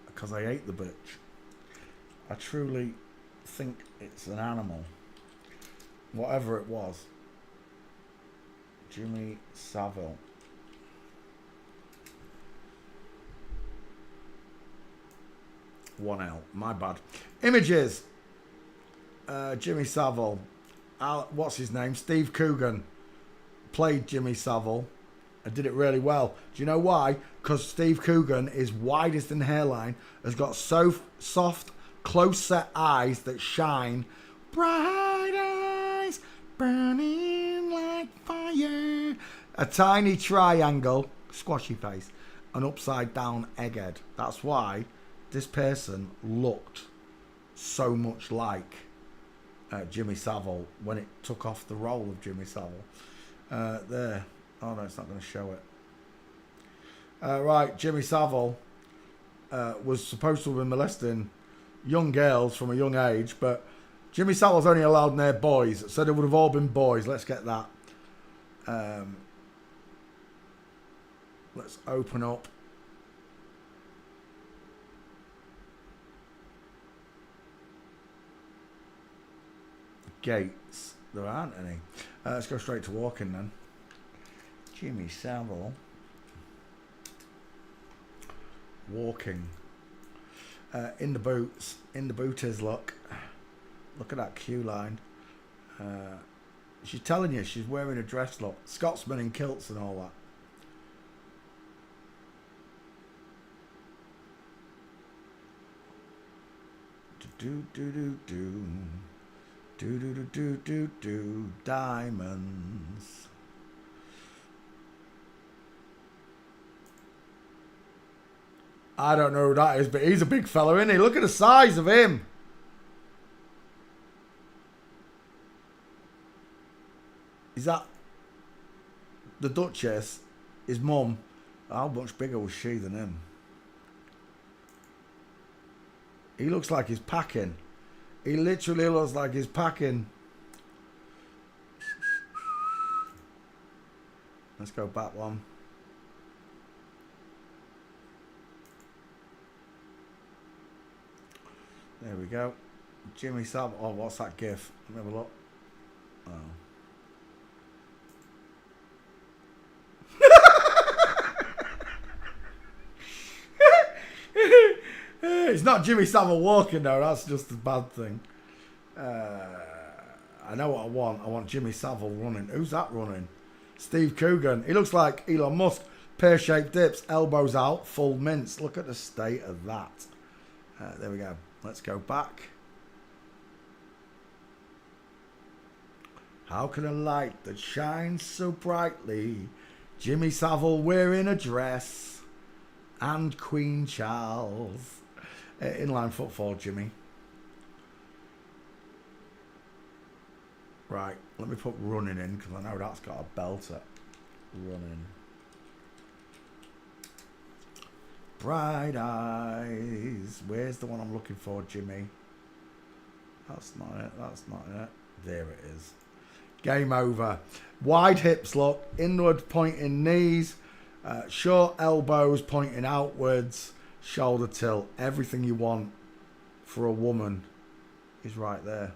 because I hate the bitch. I truly think it's an animal. Whatever it was. Jimmy Savile. One L. My bad. Images. Jimmy Savile. What's his name? Steve Coogan played Jimmy Savile. I did it really well. Do you know why? Because Steve Coogan is widest in hairline, has got so soft, close-set eyes that shine. Bright eyes, burning like fire. A tiny triangle, squashy face, an upside-down egghead. That's why this person looked so much like Jimmy Savile when it took off the role of Jimmy Savile. There. Oh, no, it's not going to show it. Right, Jimmy Savile was supposed to have been molesting young girls from a young age, but Jimmy Savile's only allowed near boys, so they would have all been boys. Let's get that. Let's open up. Gates. There aren't any. Let's go straight to walking then. Jimmy Savile. Walking. In the boots. In the booties, look. Look at that queue line. She's telling you she's wearing a dress, look. Scotsman in kilts and all that. Do do do do. Do do do do do do. Diamonds. I don't know who that is, but he's a big fella, isn't he? Look at the size of him. Is that the Duchess? His mum? How much bigger was she than him? He looks like he's packing. He literally looks like he's packing. Let's go back one. There we go. Jimmy Savile. Oh, what's that gif? Let me have a look. Oh. It's not Jimmy Savile walking though, that's just a bad thing. I know what I want. I want Jimmy Savile running. Who's that running? Steve Coogan. He looks like Elon Musk. Pear-shaped dips, elbows out, full mince. Look at the state of that. There we go. Let's go back. How can a light that shines so brightly, Jimmy Savile wearing a dress, and Queen Charles. Inline footfall, Jimmy. Right, let me put running in, because I know that's got a belter. Running. Bright eyes. Where's the one I'm looking for, Jimmy? That's not it. That's not it. There it is. Game over. Wide hips, look. Inward pointing knees. Short elbows pointing outwards. Shoulder tilt. Everything you want for a woman is right there.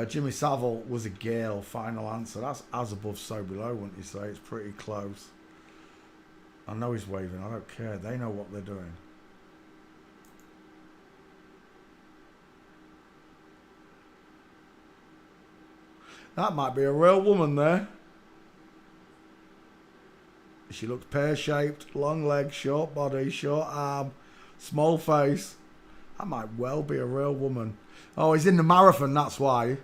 Jimmy Savile was a girl. Final answer. That's as above, so below, wouldn't you say? It's pretty close. I know he's waving. I don't care. They know what they're doing. That might be a real woman there. She looks pear-shaped, long legs, short body, short arm, small face. That might well be a real woman. Oh, he's in the marathon, that's why.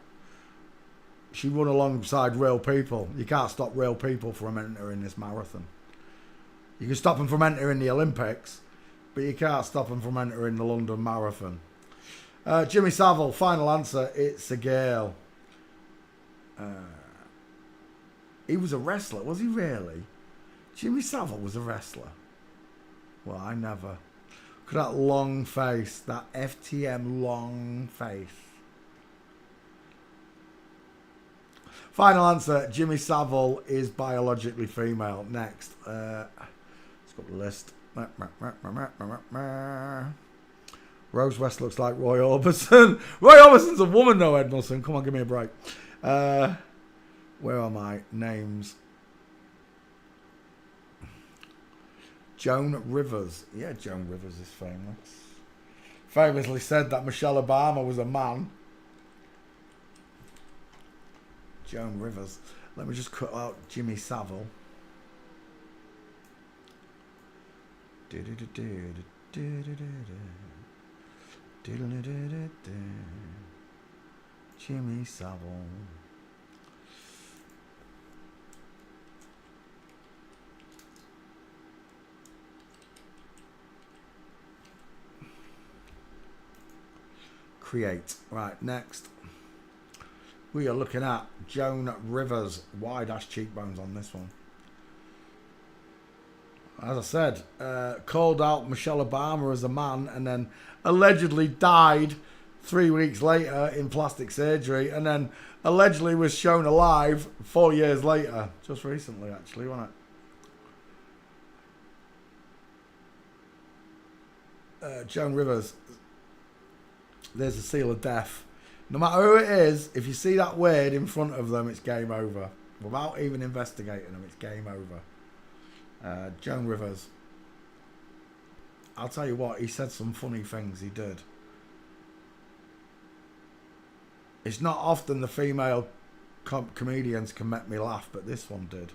She run alongside real people. You can't stop real people from entering this marathon. You can stop them from entering the Olympics, but you can't stop them from entering the London Marathon. Jimmy Savile, final answer, it's a girl. He was a wrestler, was he really? Jimmy Savile was a wrestler. Well, I never. Look at that long face, that FTM long face. Final answer, Jimmy Savile is biologically female. Next. Let's go to the list. Rose West looks like Roy Orbison. Roy Orbison's a woman though, Edmondson. Come on, give me a break. Where are my names? Joan Rivers. Yeah, Joan Rivers is famous. Famously said that Michelle Obama was a man. Joan Rivers. Let me just cut out Jimmy Savile. Jimmy Savile. Create. Right, next. We are looking at Joan Rivers. Wide ass cheekbones on this one. As I said, called out Michelle Obama as a man and then allegedly died 3 weeks later in plastic surgery and then allegedly was shown alive 4 years later. Just recently, actually, wasn't it? Joan Rivers. There's a seal of death. No matter who it is, if you see that word in front of them, it's game over. Without even investigating them, it's game over. Joan Rivers. I'll tell you what, he said some funny things, he did. It's not often the female comedians can make me laugh, but this one did.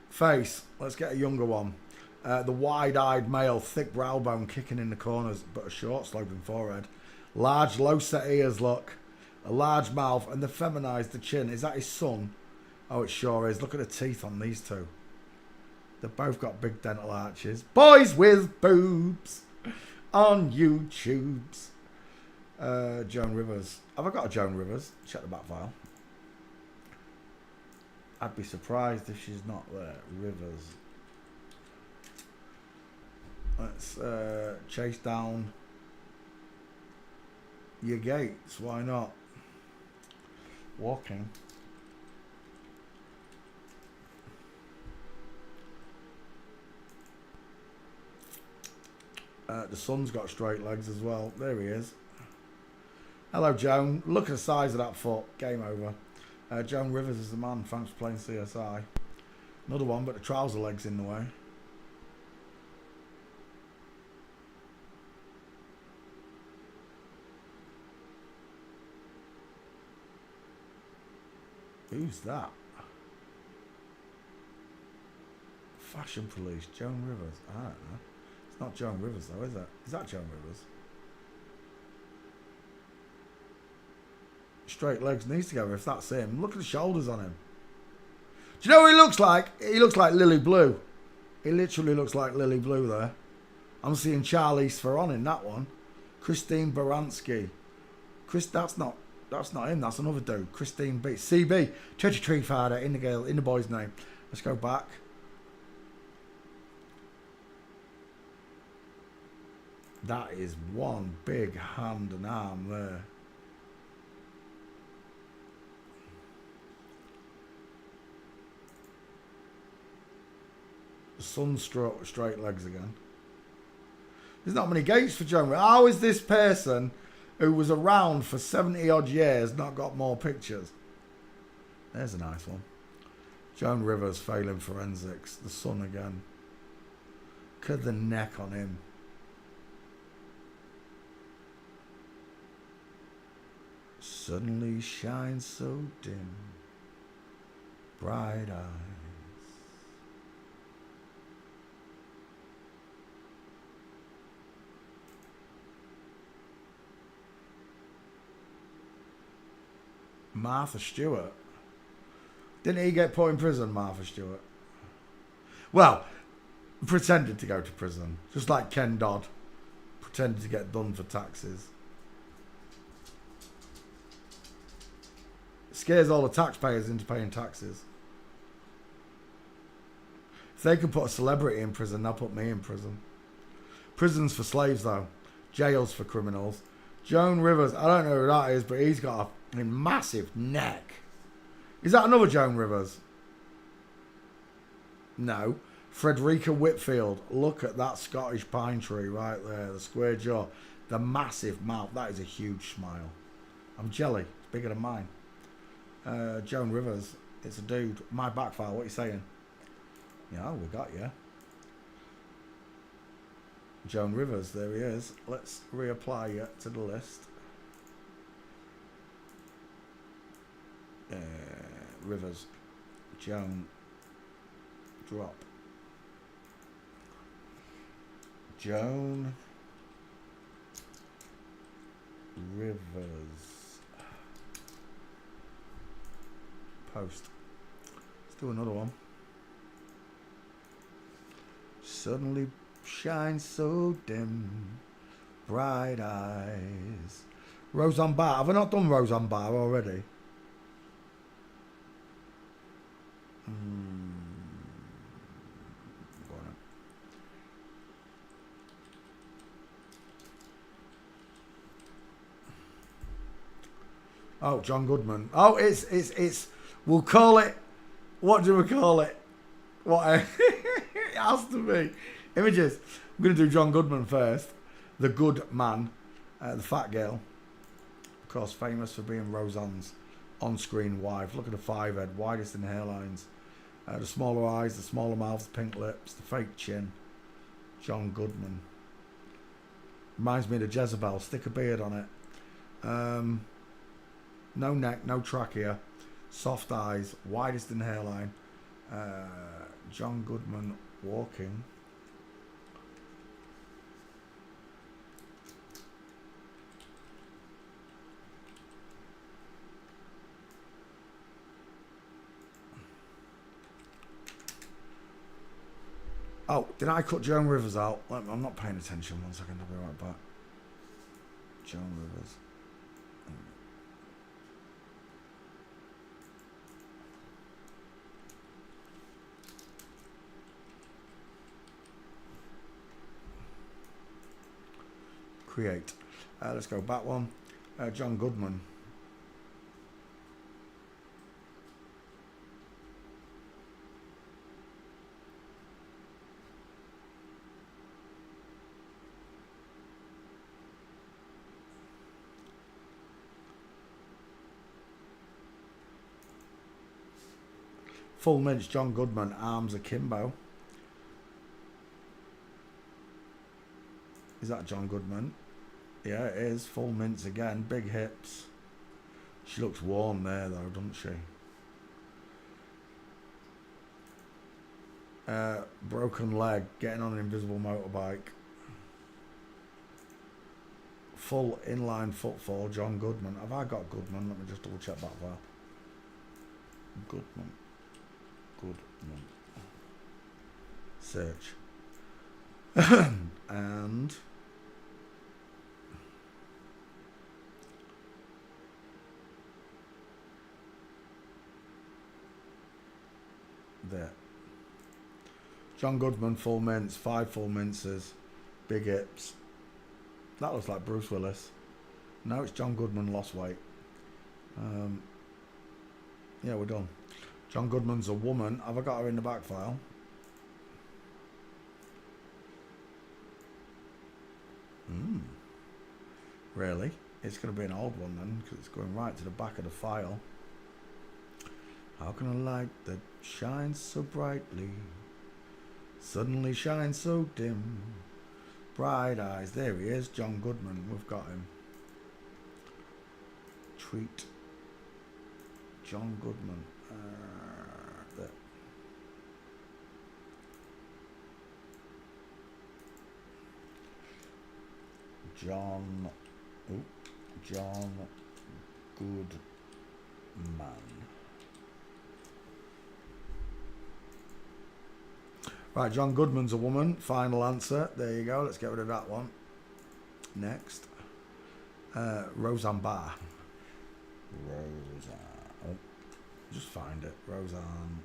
Face. Let's get a younger one. The wide-eyed male, thick brow bone kicking in the corners, but a short sloping forehead. Large, low-set ears, look. A large mouth, and the feminized the chin. Is that his son? Oh, it sure is. Look at the teeth on these two. They've both got big dental arches. Boys with boobs on YouTubes. Joan Rivers. Have I got a Joan Rivers? Check the back file. I'd be surprised if she's not there. Rivers. Let's chase down your gates. Why not? Walking. The son's got straight legs as well. There he is. Hello, Joan. Look at the size of that foot. Game over. Joan Rivers is the man. Thanks for playing CSI. Another one, but the trouser leg's in the way. Who's that? Fashion Police. Joan Rivers. I don't know. It's not Joan Rivers though, is it? Is that Joan Rivers? Straight legs, knees together, if that's him. Look at the shoulders on him. Do you know what he looks like? He looks like Lily Blue. He literally looks like Lily Blue there. I'm seeing Charlize Theron in that one. Christine Baranski. That's not him, that's another dude. Christine B. CB. Church Tree Father in the boy's name. Let's go back. That is one big hand and arm there. Sunstroke straight legs again. There's not many gates for Joan. How is this person who was around for 70 odd years not got more pictures? There's a nice one. Joan Rivers failing forensics. The sun again. Look at the neck on him. Suddenly shines so dim, bright eyes. Martha Stewart. Didn't he get put in prison, Martha Stewart? Well, pretended to go to prison. Just like Ken Dodd. Pretended to get done for taxes. Scares all the taxpayers into paying taxes. If they can put a celebrity in prison, they'll put me in prison. Prisons for slaves, though. Jails for criminals. Joan Rivers, I don't know who that is, but he's got a massive neck. Is that another Joan Rivers? No. Frederica Whitfield. Look at that Scottish pine tree right there. The square jaw. The massive mouth. That is a huge smile. I'm jelly. It's bigger than mine. Joan Rivers. It's a dude. My back file. What are you saying? Yeah, we got you. Joan Rivers. There he is. Let's reapply you to the list. Rivers. Joan. Drop. Joan Rivers. Post. Let's do another one. Suddenly shines so dim, bright eyes. Roseanne Barr. Have I not done Roseanne Barr already? Oh, John Goodman. Oh, it's. We'll call it. What do we call it? What? It has to be. Images. I'm going to do John Goodman first. The good man. The fat girl. Of course, famous for being Roseanne's on-screen wife. Look at the five head. Widest in the hairlines. The smaller eyes, the smaller mouth, the pink lips, the fake chin. John Goodman. Reminds me of the Jezebel. Stick a beard on it. No neck, no trachea. Soft eyes, widest in the hairline. John Goodman walking. Oh, did I cut Joan Rivers out? I'm not paying attention. 1 second, I'll be right back. Joan Rivers. Create. Let's go back one. John Goodman. Full mince, John Goodman, arms akimbo. Is that John Goodman? Yeah, it is. Full mince again. Big hips. She looks warm there, though, doesn't she? Broken leg. Getting on an invisible motorbike. Full inline footfall, John Goodman. Have I got Goodman? Let me just double check that file. Goodman. Goodman. Search. And there. John Goodman, full mince, 5 full minces, big hips. That looks like Bruce Willis. No, it's John Goodman, lost weight. Yeah, we're done. John Goodman's a woman. Have I got her in the back file? Really? It's going to be an old one then, because it's going right to the back of the file. How can a light that shines so brightly suddenly shine so dim? Bright eyes. There he is, John Goodman. We've got him. Treat. John Goodman. There. John Goodman. Right, John Goodman's a woman. Final answer. There you go. Let's get rid of that one. Next. Roseanne Barr. Roseanne. Oh, just find it. Roseanne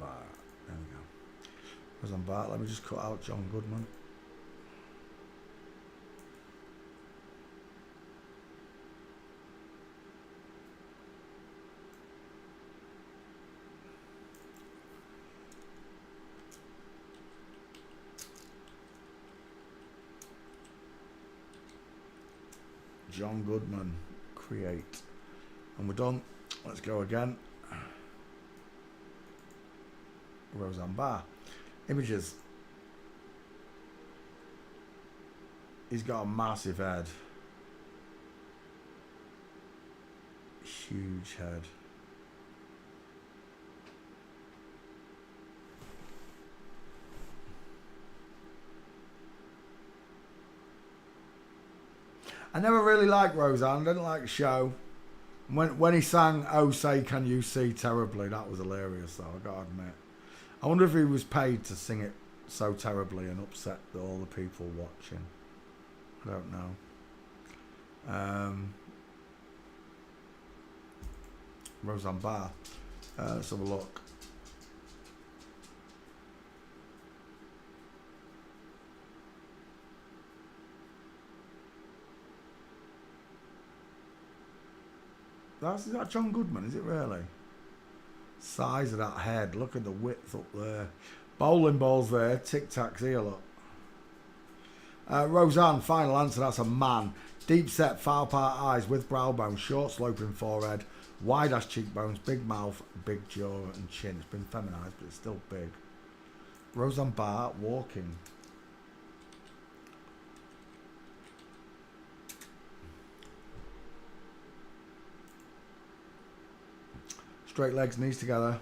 Barr. There we go. Roseanne Barr. Let me just cut out John Goodman. John Goodman, create. And we're done. Let's go again. Roseanne Barr. Images. He's got a massive head. Huge head. I never really liked Roseanne. I didn't like the show. When he sang "Oh Say Can You See" terribly, that was hilarious though, I gotta admit. I wonder if he was paid to sing it so terribly and upset all the people watching. I don't know. Roseanne Barr. Let's have a look. Is that John Goodman, is it really? Size of that head. Look at the width up there. Bowling balls there. Tic Tacs here, look. Roseanne, final answer. That's a man. Deep set, far part eyes with brow bone, short sloping forehead, wide ass cheekbones, big mouth, big jaw and chin. It's been feminized, but it's still big. Roseanne Barr, walking. Straight legs, knees together.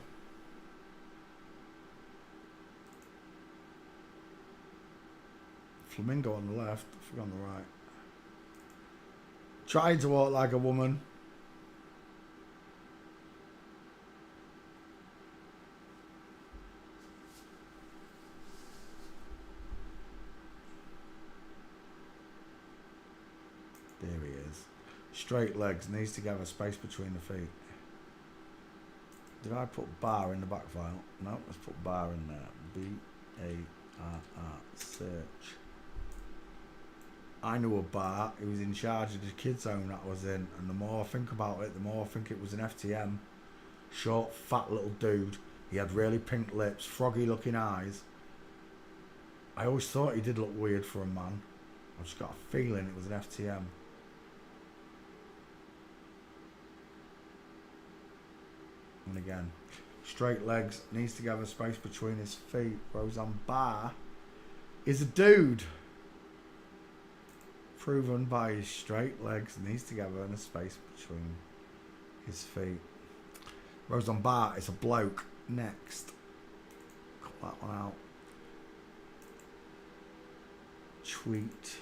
Flamingo on the left, fig on the right. Trying to walk like a woman. There he is. Straight legs, knees together, space between the feet. Did I put bar in the back file? No, let's put bar in there. B-A-R-R, search. I knew a bar. He was in charge of the kids' home that I was in. And the more I think about it, the more I think it was an FTM. Short, fat little dude. He had really pink lips, froggy looking eyes. I always thought he did look weird for a man. I've just got a feeling it was an FTM. And again, straight legs, knees together, space between his feet. Roseanne Barr is a dude. Proven by his straight legs, knees together, and a space between his feet. Roseanne Barr is a bloke. Next. Cut that one out. Tweet.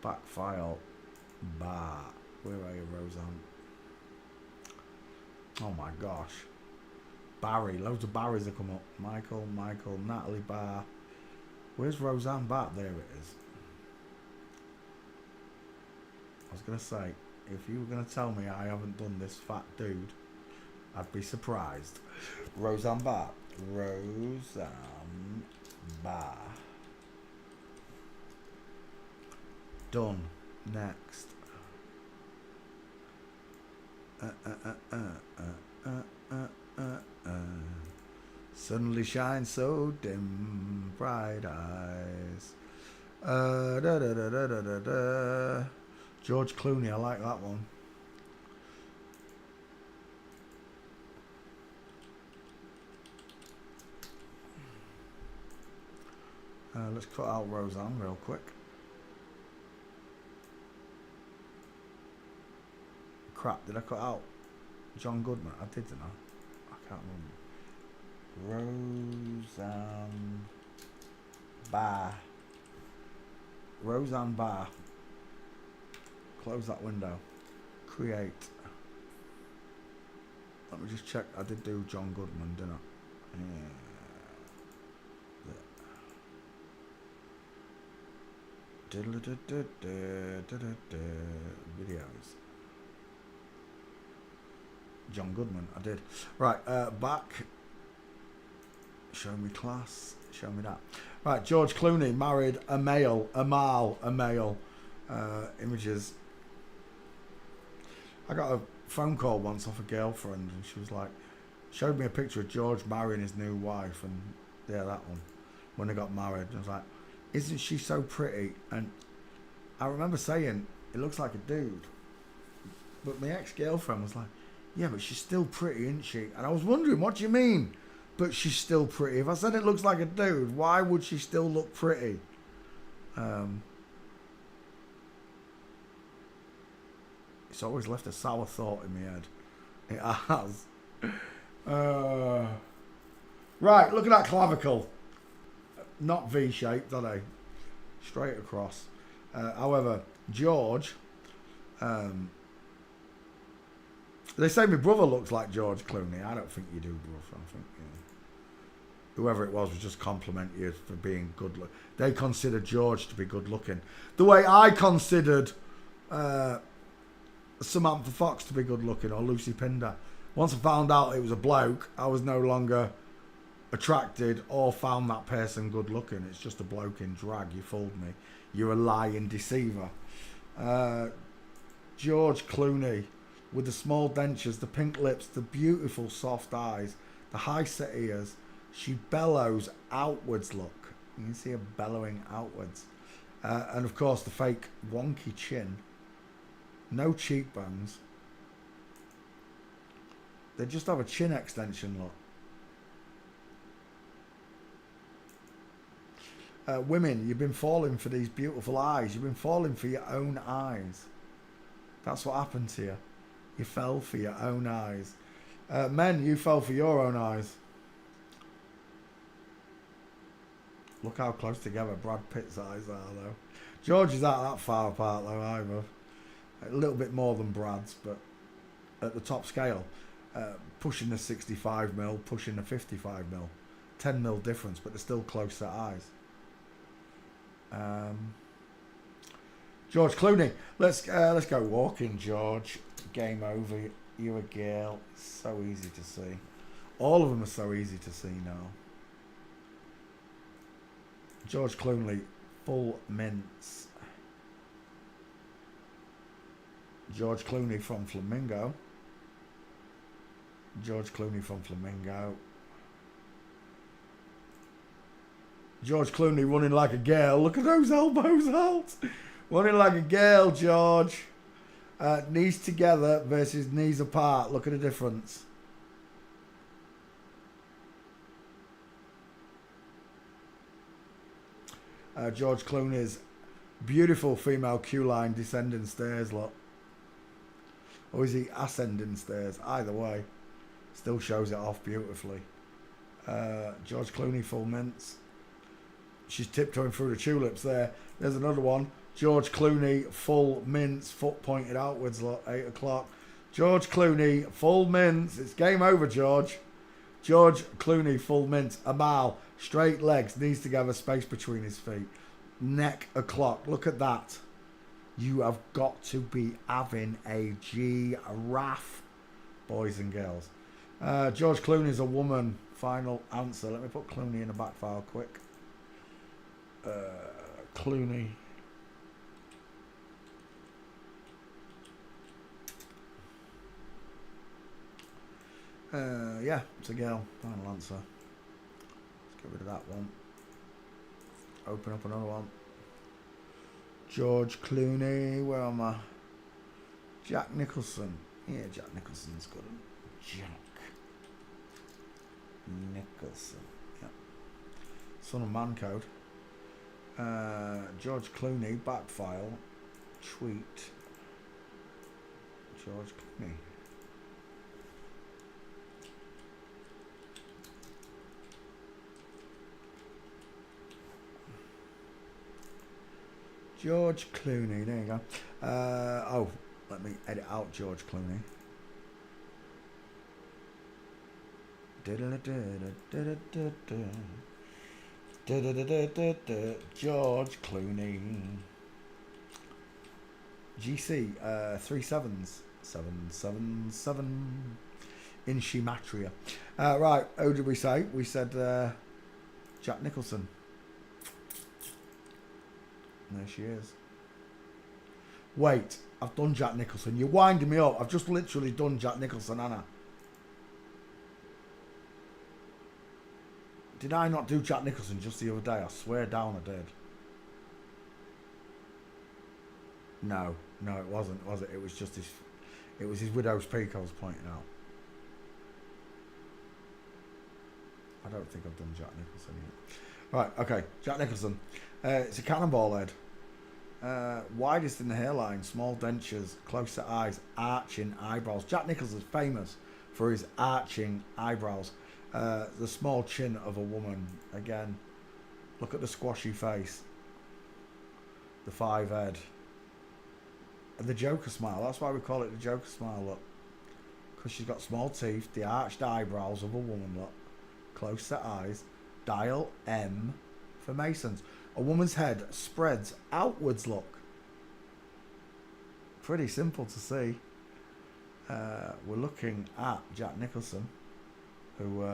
Back file. Barr. Where are you, Roseanne? Oh my gosh. Barry. Loads of Barrys have come up. Michael, Natalie Barr. Where's Roseanne Barr? There it is. I was going to say, if you were going to tell me I haven't done this fat dude, I'd be surprised. Roseanne Barr. Roseanne Barr. Done. Next. Suddenly shine so dim, bright eyes. Da, da, da, da, da, da, da. George Clooney, I like that one. Let's cut out Roseanne real quick. Crap, did I cut out John Goodman? I did, didn't I? I can't remember. Roseanne Barr. Roseanne Barr. Close that window. Create. Let me just check. I did do John Goodman, didn't I? Videos. John Goodman, I did. Right, back. Show me class. Show me that. Right, George Clooney married a male. Images. I got a phone call once off a girlfriend, and she was like, showed me a picture of George marrying his new wife, and yeah, that one, when they got married. I was like, isn't she so pretty? And I remember saying, it looks like a dude. But my ex-girlfriend was like, yeah, but she's still pretty, isn't she? And I was wondering, what do you mean, but she's still pretty? If I said it looks like a dude, why would she still look pretty? It's always left a sour thought in my head. It has. Right, look at that clavicle. Not V-shaped, are they? Straight across. However, George... they say my brother looks like George Clooney. I don't think you do, brother. I think whoever it was just compliment you for being good looking. They consider George to be good looking. The way I considered Samantha Fox to be good looking, or Lucy Pinder. Once I found out it was a bloke, I was no longer attracted or found that person good looking. It's just a bloke in drag. You fooled me. You're a lying deceiver. George Clooney, with the small dentures, the pink lips, the beautiful soft eyes, the high set ears, She bellows outwards, look. You can see her bellowing outwards. And of course the fake wonky chin. No cheekbones. They just have a chin extension, look. Women, you've been falling for these beautiful eyes. You've been falling for your own eyes. That's what happened to you. You fell for your own eyes. Men, you fell for your own eyes. Look how close together Brad Pitt's eyes are, though. George is not that far apart, though, either. A little bit more than Brad's, but at the top scale, pushing the 65mm, pushing the 55mm. 10mm difference, but they're still close set eyes. George Clooney, let's go walking, George. Game over. You a girl. So easy to see. All of them are so easy to see now. George Clooney, full mince. George Clooney from Flamingo. George Clooney from Flamingo. George Clooney running like a girl. Look at those elbows out. Running like a girl, George. Knees together versus knees apart. Look at the difference. George Clooney's beautiful female Q-line descending stairs, look. Or is he ascending stairs? Either way. Still shows it off beautifully. George Clooney full mince. She's tiptoeing through the tulips there. There's another one. George Clooney full mince, foot pointed outwards, look, 8 o'clock. George Clooney full mince. It's game over, George. George Clooney full mince. A mile. Straight legs, knees together, space between his feet. Neck o'clock. Look at that. You have got to be having a giraffe, boys and girls. George Clooney's a woman. Final answer. Let me put Clooney in the back file quick. Clooney. Yeah, it's a girl. Final answer. Let's get rid of that one. Open up another one. George Clooney. Where am I? Jack Nicholson. Yeah, Jack Nicholson's good. Jack Nicholson. Yeah. Son of Man Code. George Clooney. Back file. Tweet. George Clooney. George Clooney, there you go. Oh, let me edit out George Clooney. George Clooney. GC, 3 7s. 777. In Shimatria. Right, who did we say? We said Jack Nicholson. There she is. Wait, I've done Jack Nicholson. You're winding me up. I've just literally done Jack Nicholson, Anna. Did I not do Jack Nicholson just the other day? I swear down I did. No, it wasn't, was it? It was just his... It was his widow's peak I was pointing out. I don't think I've done Jack Nicholson yet. Right, okay. Jack Nicholson. It's a cannonball head. Widest in the hairline, small dentures, close set eyes, arching eyebrows. Jack Nicholson's famous for his arching eyebrows. The small chin of a woman. Again, look at the squashy face. The 5 head. And the Joker smile. That's why we call it the Joker smile, look. Because she's got small teeth, the arched eyebrows of a woman, look. Close set eyes. Dial M for Masons. A woman's head spreads outwards, look. Pretty simple to see. We're looking at Jack Nicholson, who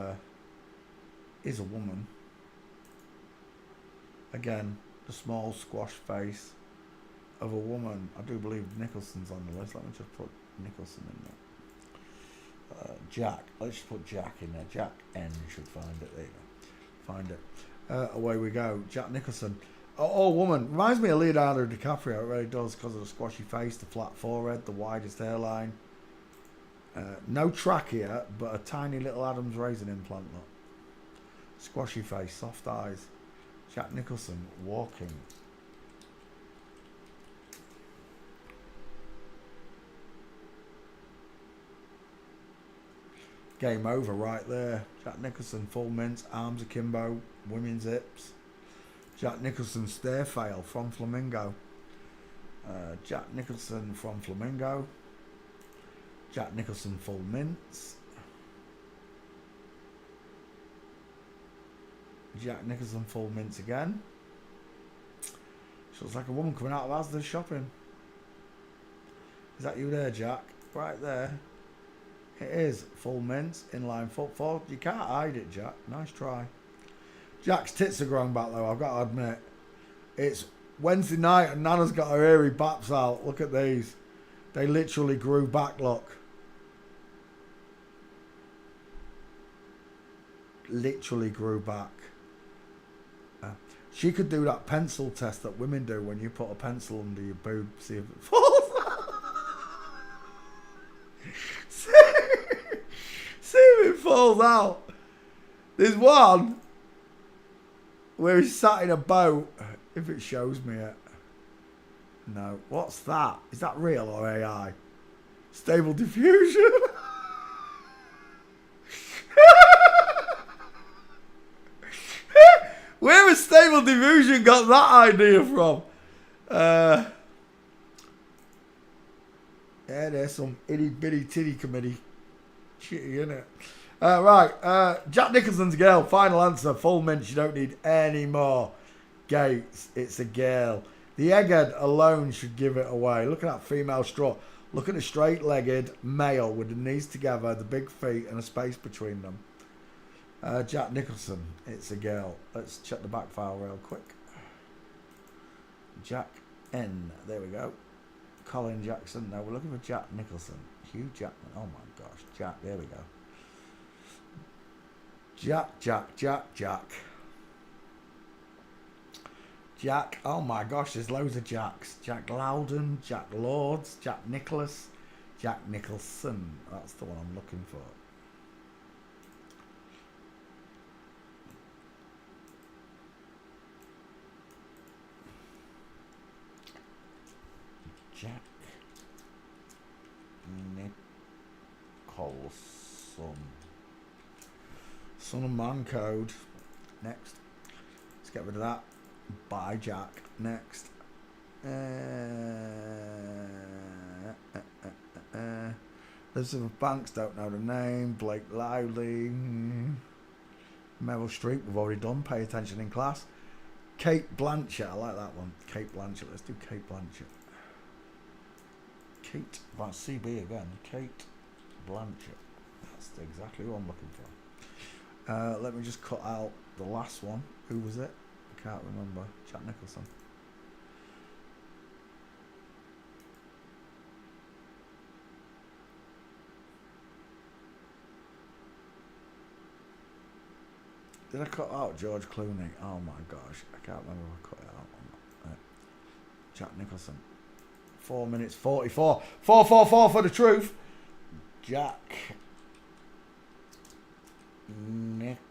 is a woman. Again, the small squash face of a woman. I do believe Nicholson's on the list. Let me just put Nicholson in there. Jack. Let's just put Jack in there. Jack N should find it. There you go. Find it. Away we go. Jack Nicholson. Oh, woman. Reminds me of Leonardo DiCaprio. It really does because of the squashy face, the flat forehead, the widest hairline. No trachea, but a tiny little Adam's raisin implant. Look. Squashy face, soft eyes. Jack Nicholson walking. Game over right there. Jack Nicholson, full mince, arms akimbo, women's hips. Jack Nicholson stair fail from Flamingo. Jack Nicholson from Flamingo. Jack Nicholson full mince. Jack Nicholson full mince again. She looks like a woman coming out of Asda shopping. Is that you there, Jack? Right there. It is full mince, inline footfall. You can't hide it, Jack. Nice try. Jack's tits are growing back though, I've got to admit. It's Wednesday night and Nana's got her hairy baps out. Look at these. They literally grew back, look. Literally grew back. She could do that pencil test that women do when you put a pencil under your boob, see if it falls out. See if it falls out. There's one where he's sat in a boat. If it shows me it. No. What's that? Is that real or AI? Stable diffusion. Where has Stable Diffusion got that idea from? Yeah, there's some itty bitty titty committee. Shitty, innit? Right, Jack Nicholson's girl, final answer, full mince, you don't need any more gates, it's a girl. The egghead alone should give it away. Look at that female straw. Look at the straight-legged male with the knees together, the big feet and a space between them. Jack Nicholson, it's a girl. Let's check the back file real quick. Jack N, there we go. Colin Jackson, no, we're looking for Jack Nicholson. Hugh Jackman, oh my gosh, Jack, there we go. Jack. Jack, oh my gosh, there's loads of Jacks. Jack Loudon, Jack Lords, Jack Nicholas, Jack Nicholson. That's the one I'm looking for. Jack Nicholson. Son of Man code. Next. Let's get rid of that. Bye, Jack. Next. Elizabeth Banks, don't know the name. Blake Lively. Meryl Streep, we've already done. Pay attention in class. Kate Blanchett, I like that one. Kate Blanchett, let's do Kate Blanchett. Kate, that's CB again. Kate Blanchett. That's exactly what I'm looking for. Let me just cut out the last one. Who was it? I can't remember. Jack Nicholson. Did I cut out George Clooney? Oh my gosh. I can't remember if I cut it out or not. Right. Jack Nicholson. 4 minutes 44. 444 for the truth. Jack Nicholson.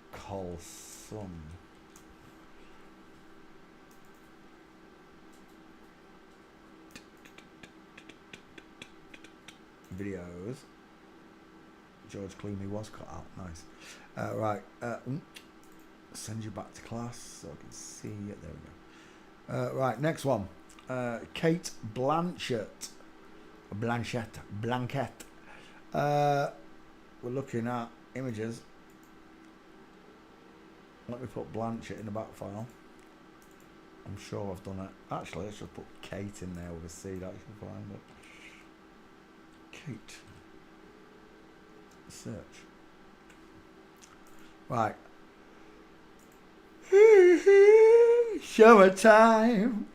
Videos. George Clooney was cut out. Nice. Right. Send you back to class so I can see it. There we go. Right. Next one. Kate Blanchett. Blanchett. We're looking at images. Let me put Blanchett in the back file. I'm sure I've done it. Actually, let's just put Kate in there with a C. That should find it. Kate. Search. Right. Summertime.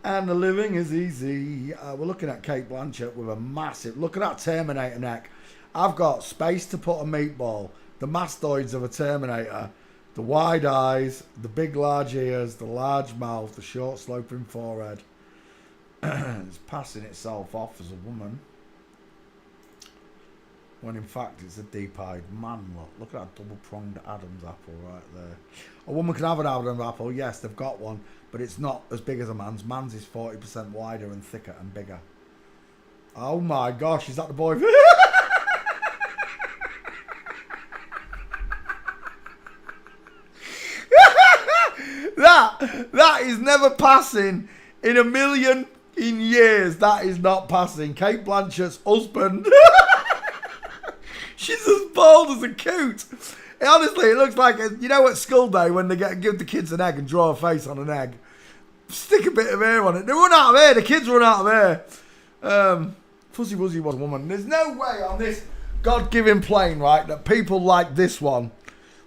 And the living is easy. We're looking at Kate Blanchett with a massive... Look at that Terminator neck. I've got space to put a meatball. The mastoids of a Terminator. The wide eyes, the big large ears, the large mouth, the short sloping forehead. It's passing itself off as a woman. When in fact it's a deep-eyed man. Look at that double-pronged Adam's apple right there. A woman can have an Adam's apple, yes, they've got one, but it's not as big as a man's. Man's is 40% wider and thicker and bigger. Oh my gosh, is that the boy? That is never passing in a million in years. That is not passing. Kate Blanchett's husband. She's as bald as a coot. Honestly, it looks like, you know at school day when they give the kids an egg and draw a face on an egg? Stick a bit of hair on it. They run out of hair. The kids run out of hair. Fuzzy Wuzzy was a woman. There's no way on this God-given plane, right, that people like this one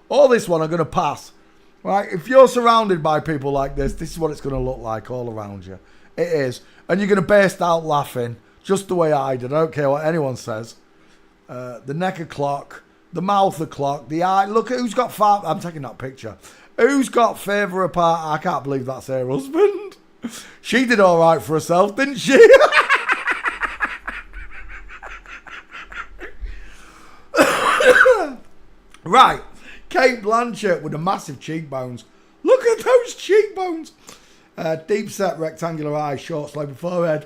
or this one are going to pass. Right? If you're surrounded by people like this is what it's going to look like all around you. It is. And you're going to burst out laughing just the way I did. I don't care what anyone says. The neck a clock, the mouth a clock, the eye. Look at who's got far. I'm taking that picture. Who's got further apart? I can't believe that's her husband. She did all right for herself, didn't she? Right. Kate Blanchett with the massive cheekbones. Look at those cheekbones. Deep set rectangular eyes, short sloping forehead.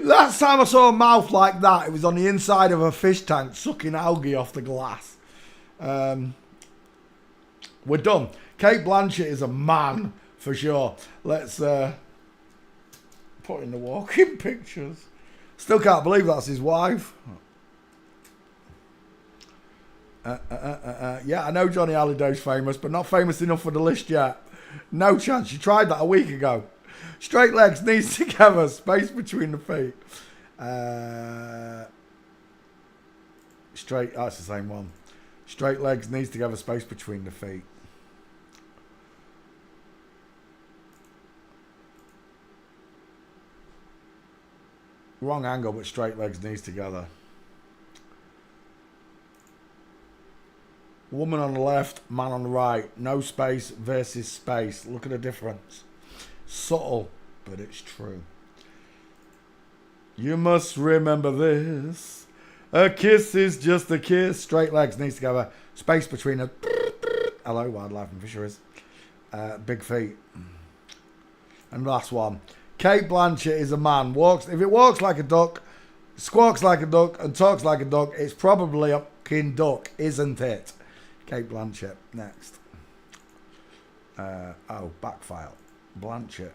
Last time I saw a mouth like that, it was on the inside of a fish tank sucking algae off the glass. We're done. Kate Blanchett is a man for sure. Let's put in the walking pictures. Still can't believe that's his wife. Yeah, I know Johnny Halliday's famous, but not famous enough for the list yet. No chance. She tried that a week ago. Straight legs, knees together, space between the feet. Straight, that's the same one. Straight legs, knees together, space between the feet. Wrong angle, but straight legs, knees together. Woman on the left, man on the right. No space versus space. Look at the difference. Subtle, but it's true. You must remember this. A kiss is just a kiss. Straight legs, knees together. Space between a... Hello, wildlife and fisheries. Big feet. And last one. Kate Blanchett is a man. If it walks like a duck, squawks like a duck, and talks like a duck, it's probably a fucking duck, isn't it? Kate Blanchett. Next. Back file. Blanchett.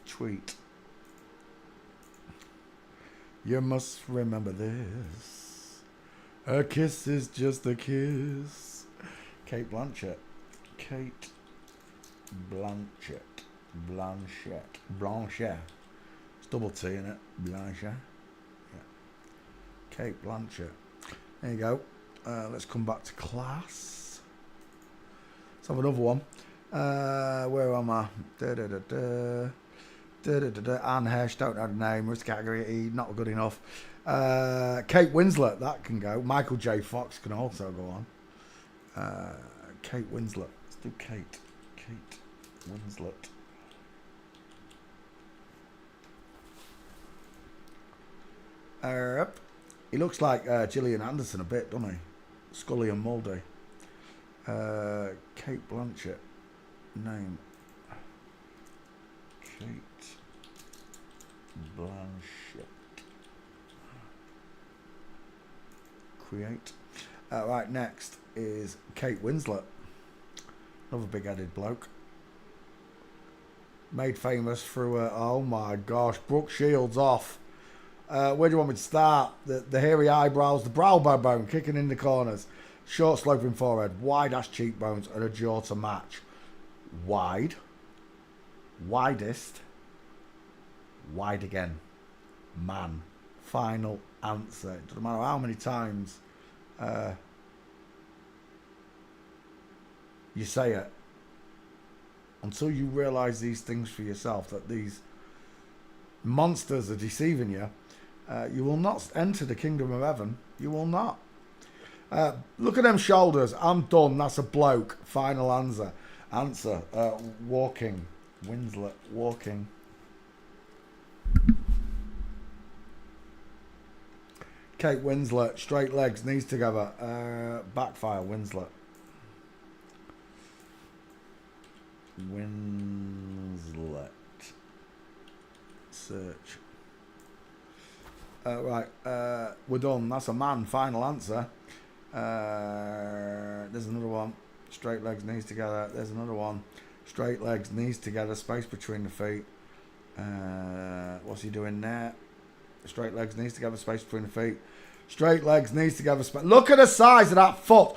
Tweet. You must remember this. A kiss is just a kiss. Kate Blanchett. Kate Blanchett. Blanchett. It's double T in it. Blanchett. Yeah. Kate Blanchett. There you go. Let's come back to class. Let's have another one. Where am I? Anne Hesh, don't know the name. Risk category E, not good enough. Kate Winslet, that can go. Michael J. Fox can also go on. Kate Winslet. Let's do Kate. Kate Winslet. He looks like Gillian Anderson a bit, doesn't he? Scully and Muldy. Kate Blanchett. Name. Kate Blanchett. Create. Right, next is Kate Winslet. Another big-headed bloke. Made famous through, oh my gosh, Brooke Shields off. Where do you want me to start? The hairy eyebrows, the brow bone kicking in the corners, short sloping forehead, wide ass cheekbones, and a jaw to match. Wide, widest, wide again. Man. Final answer. It doesn't matter how many times you say it, until you realise these things for yourself, that these monsters are deceiving you, you will not enter the kingdom of heaven. You will not. Look at them shoulders. I'm done. That's a bloke. Final answer. Walking. Winslet. Walking. Kate Winslet. Straight legs. Knees together. Backfire. Winslet. Winslet. Search. Right. We're done. That's a man. Final answer. There's another one. Straight legs, knees together. There's another one. Straight legs, knees together, space between the feet. What's he doing there? Straight legs, knees together, space between the feet. Straight legs, knees together. Look at the size of that foot.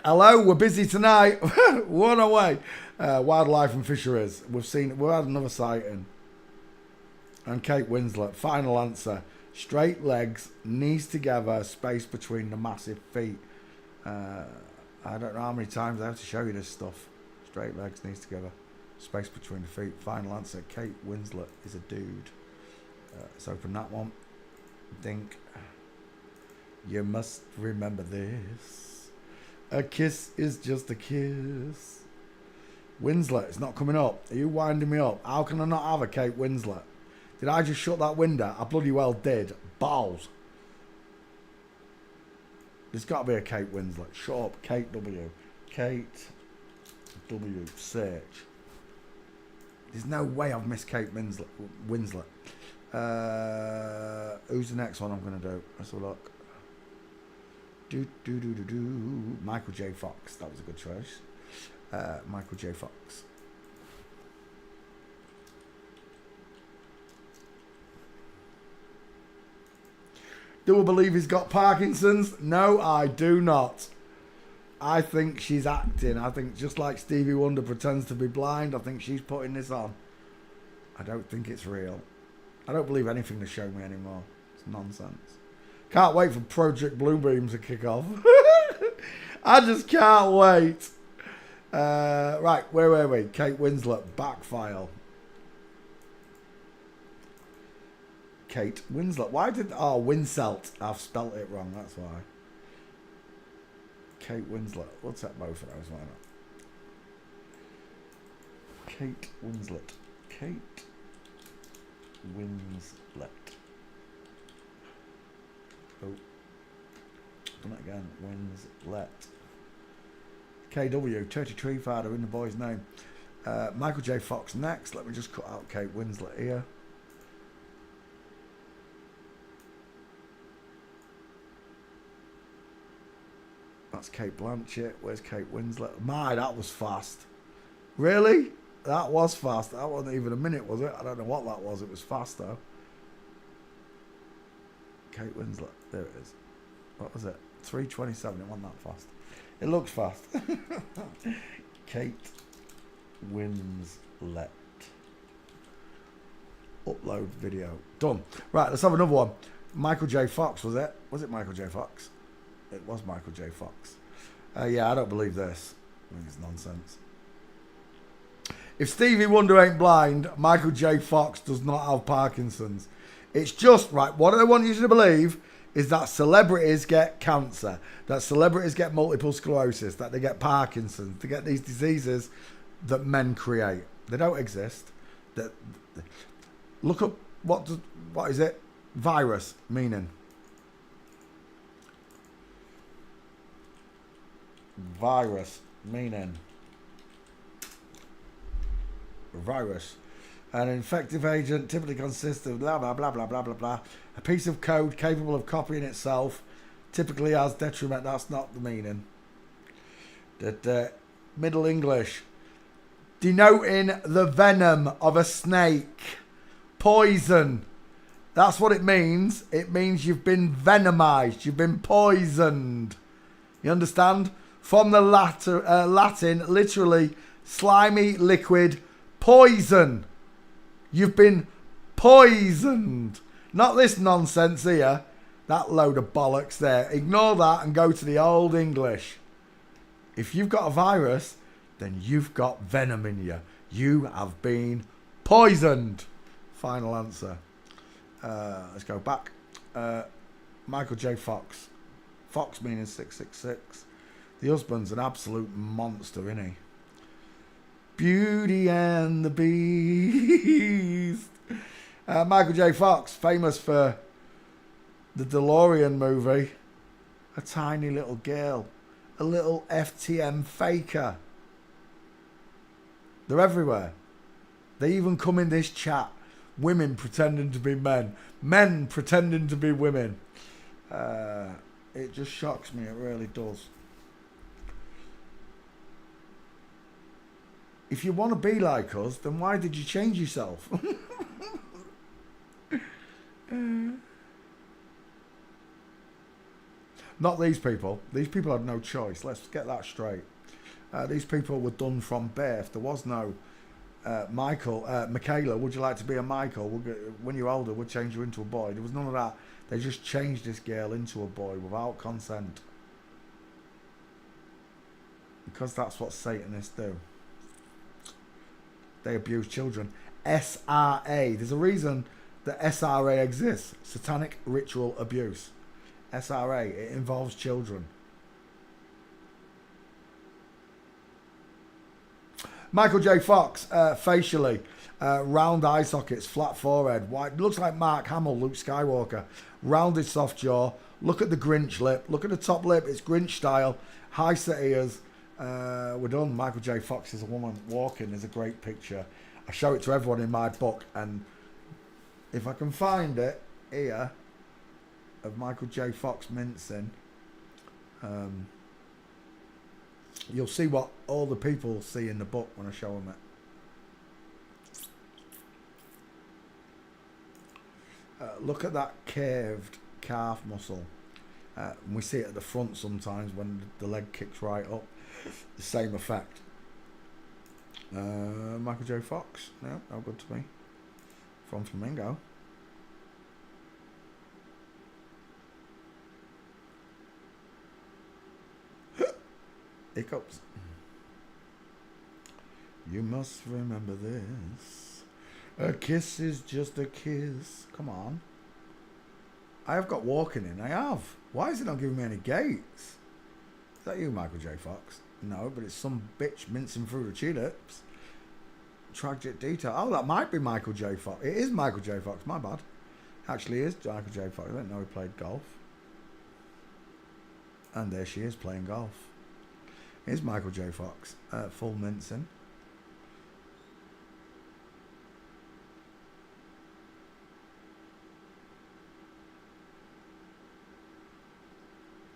Hello, we're busy tonight. One away. Wildlife and Fisheries. We've had another sighting. And Kate Winslet. Final answer. Straight legs, knees together, space between the massive feet. I don't know how many times I have to show you this stuff. Straight legs, knees together, space between the feet. Final answer. Kate Winslet is a dude. Let's open that one. Dink. You must remember this. A kiss is just a kiss. Winslet, it's not coming up. Are you winding me up? How can I not have a Kate Winslet? Did I just shut that window? I bloody well did. Balls. There's got to be a Kate Winslet. Shut up. Kate W. Kate W. Search. There's no way I've missed Kate Winslet. Who's the next one I'm going to do? Let's have a look. Michael J. Fox. That was a good choice. Michael J. Fox. Do I believe he's got Parkinson's? No, I do not. I think she's acting. I think just like Stevie Wonder pretends to be blind, I think she's putting this on. I don't think it's real. I don't believe anything they show me anymore. It's nonsense. Can't wait for Project Bluebeam to kick off. I just can't wait. Right, where were we? Kate Winslet, back file. Kate Winslet. Why did... Oh, Winselt. I've spelt it wrong, that's why. Kate Winslet. We'll take both of those, why not? Kate Winslet. Kate Winslet. Oh. Done it again. Winslet. KW. 33 father in the boy's name. Michael J. Fox next. Let me just cut out Kate Winslet here. That's Kate Blanchett. Where's Kate Winslet? My, that was fast. Really? That was fast. That wasn't even a minute, was it? I don't know what that was. It was fast, though. Kate Winslet. There it is. What was it? 3:27. It wasn't that fast. It looks fast. Kate Winslet. Upload video. Done. Right, let's have another one. Michael J. Fox, was it? Was it Michael J. Fox? It was Michael J. Fox. Yeah, I don't believe this. I think it's nonsense. If Stevie Wonder ain't blind, Michael J. Fox does not have Parkinson's. It's just, right, what I want you to believe is that celebrities get cancer, that celebrities get multiple sclerosis, that they get Parkinson's, they get these diseases that men create. They don't exist. Look up, what is it? Virus, meaning. Virus, meaning. Virus. An infective agent typically consists of blah, blah, blah, blah, blah, blah, blah. A piece of code capable of copying itself typically has detriment. That's not the meaning. Middle English. Denoting the venom of a snake. Poison. That's what it means. It means you've been venomized. You've been poisoned. You understand? From the Latin, literally, slimy liquid poison. You've been poisoned. Not this nonsense here. That load of bollocks there. Ignore that and go to the old English. If you've got a virus, then you've got venom in you. You have been poisoned. Final answer. Let's go back. Michael J. Fox. Fox meaning 666. The husband's an absolute monster, isn't he? Beauty and the Beast. Michael J. Fox, famous for the DeLorean movie. A tiny little girl. A little FTM faker. They're everywhere. They even come in this chat. Women pretending to be men. Men pretending to be women. It just shocks me. It really does. If you want to be like us, then why did you change yourself? Not these people. These people had no choice. Let's get that straight. These people were done from birth. There was no Michaela, would you like to be a Michael? When you're older, we'll change you into a boy. There was none of that. They just changed this girl into a boy without consent. Because that's what Satanists do. They abuse children. SRA. There's a reason that SRA exists. Satanic Ritual Abuse. SRA. It involves children. Michael J. Fox, facially, round eye sockets, flat forehead, white, looks like Mark Hamill, Luke Skywalker, rounded soft jaw, look at the Grinch lip, look at the top lip, it's Grinch style, high set ears, we're done. Michael J. Fox is a woman walking, is a great picture. I show it to everyone in my book, and if I can find it here, of Michael J. Fox mincing, you'll see what all the people see in the book when I show them it. Look at that curved calf muscle. We see it at the front sometimes when the leg kicks right up. The same effect. Michael J. Fox. No, no good to me. From Flamingo. Hiccups. You must remember this. A kiss is just a kiss. Come on. I have got walking in. I have. Why is it not giving me any gates? Is that you, Michael J. Fox? No, but it's some bitch mincing through the tulips. Tragic detail. Oh, that might be Michael J. Fox. It is Michael J. Fox. My bad. Actually, it is Michael J. Fox. I didn't know he played golf. And there she is playing golf. Here's Michael J. Fox, full mincing.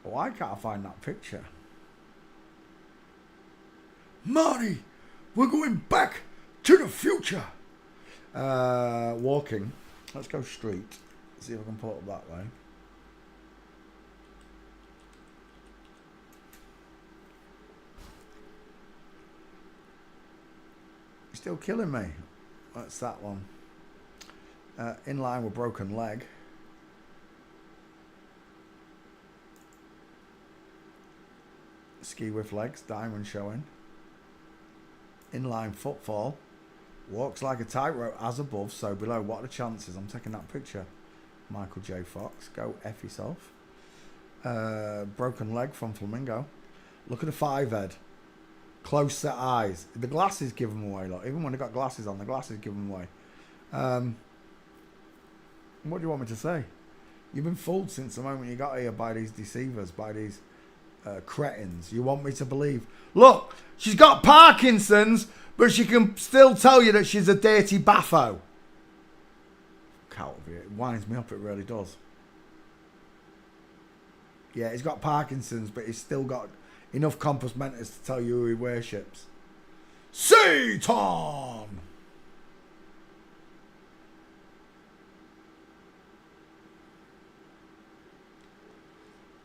Why can't I find that picture? Marty, we're going back to the future. Walking. Let's go street. See if I can pull it up that way. Still killing me. What's that one? In line with broken leg. Ski with legs, diamond showing. Inline footfall. Walks like a tightrope, as above, so below. What are the chances? I'm taking that picture. Michael J. Fox. Go F yourself. Broken leg from Flamingo. Look at the five head. Close set eyes. The glasses give them away. Look, even when they got glasses on, the glasses give them away. What do you want me to say? You've been fooled since the moment you got here by these deceivers, by these cretins. You want me to believe? Look, she's got Parkinson's, but she can still tell you that she's a dirty baffo. Out of it. It winds me up. It really does. Yeah, he's got Parkinson's, but he's still got enough compos mentis to tell you who he worships. Satan!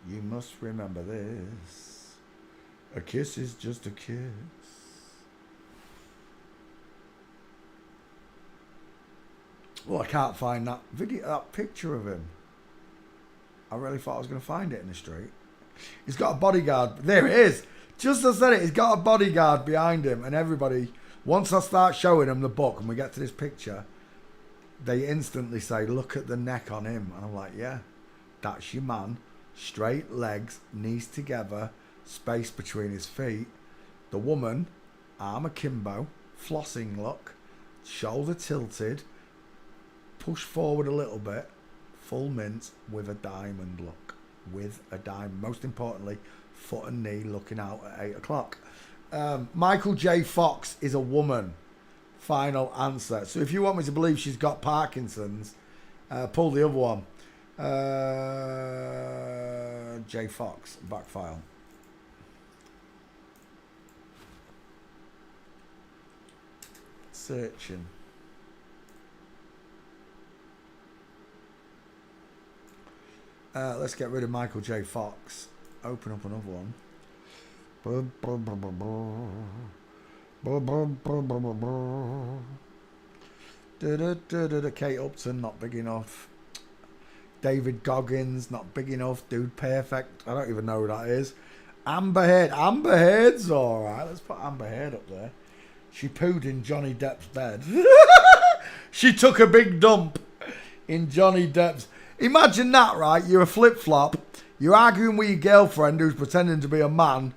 You must remember this. A kiss is just a kiss. Well, I can't find that video, that picture of him. I really thought I was going to find it in the street. He's got a bodyguard. There it is. Just as I said it, he's got a bodyguard behind him. And everybody, once I start showing them the book and we get to this picture, they instantly say, look at the neck on him. And I'm like, yeah, that's your man straight legs, knees together, space between his feet. The woman, arm akimbo, flossing look, shoulder tilted, push forward a little bit, full mint with a diamond look. With a diamond. Most importantly, foot and knee looking out at 8 o'clock. Michael J. Fox is a woman. Final answer. So if you want me to believe she's got Parkinson's, pull the other one. J. Fox, back file. Searching. Let's get rid of Michael J. Fox. Open up another one. Kate Upton, not big enough. David Goggins, not big enough. Dude Perfect, I don't even know who that is. Amber Heard. Amber Heard's alright. Let's put Amber Heard up there. She pooed in Johnny Depp's bed. She took a big dump in Johnny Depp's. Imagine that, right? You're a flip-flop. You're arguing with your girlfriend who's pretending to be a man,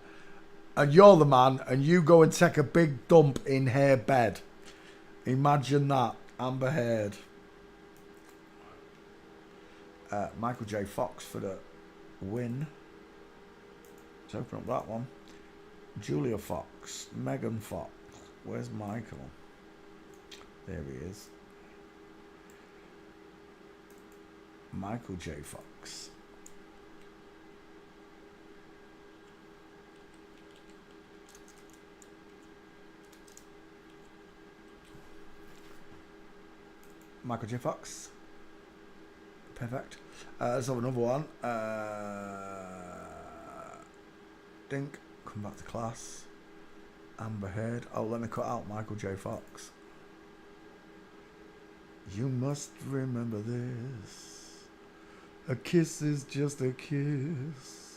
and you're the man, and you go and take a big dump in her bed. Imagine that. Amber Heard. Michael J. Fox for the win. Let's open up that one. Julia Fox. Megan Fox. Where's Michael? There he is. Michael J. Fox. Michael J. Fox. Perfect. Let's have another one. Dink. Come back to class. Amber Heard. Oh, let me cut out Michael J. Fox. You must remember this. A kiss is just a kiss.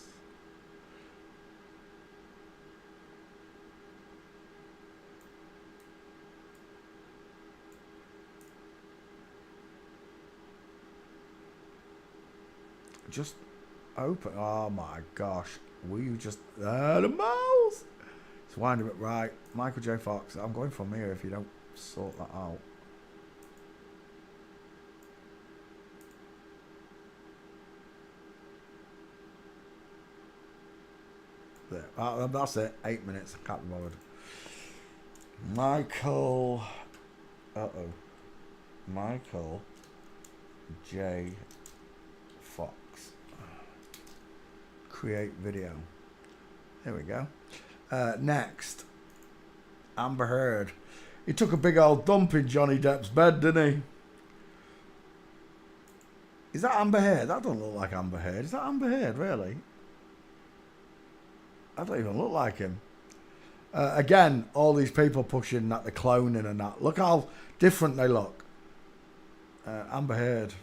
Just open. Oh my gosh. Will you just... the mouse! It's winding it right. Michael J. Fox. I'm going from here if you don't sort that out. There. That's it. 8 minutes. I can't be bothered. Michael. Michael J. Fox. Create video. There we go. Next. Amber Heard. He took a big old dump in Johnny Depp's bed, didn't he? Is that Amber Heard? That doesn't look like Amber Heard. Is that Amber Heard, really? I don't even look like him. Again, all these people pushing that, the cloning and that. Look how different they look. Amber Heard.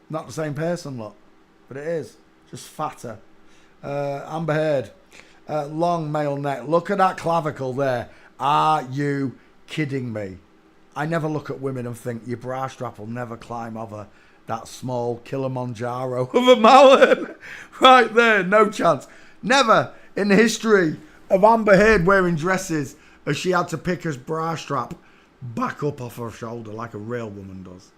Not the same person, look. But it is. Just fatter. Amber Heard. Long male neck. Look at that clavicle there. Are you kidding me? I never look at women and think your bra strap will never climb over that small Kilimanjaro of a mountain. Right there. No chance. Never in the history of Amber Heard wearing dresses has she had to pick her bra strap back up off her shoulder like a real woman does.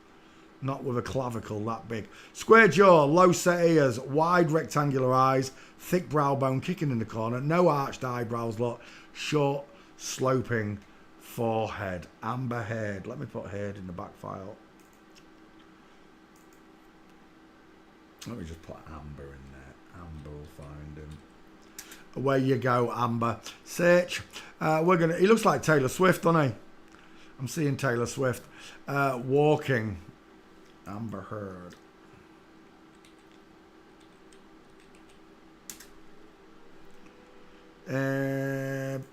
Not with a clavicle that big. Square jaw, low set ears, wide rectangular eyes, thick brow bone kicking in the corner, no arched eyebrows, look, short, sloping forehead. Amber Heard. Let me put Heard in the back file. Let me just put Amber in there. Amber will find him. Away you go, Amber. Search. He looks like Taylor Swift, doesn't he? I'm seeing Taylor Swift. Walking. Amber Heard.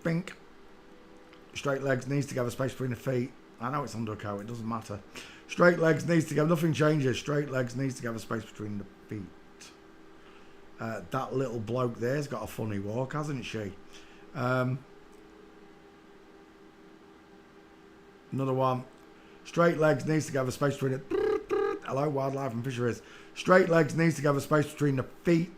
Pink. Straight legs, knees together, space between the feet. I know it's undercoat, it doesn't matter. Straight legs, knees together, nothing changes. Straight legs, knees together, space between the feet. That little bloke there's got a funny walk, hasn't she? Another one. Straight legs, knees together, space between it. Hello, wildlife and fisheries. Straight legs, knees together, space between the feet.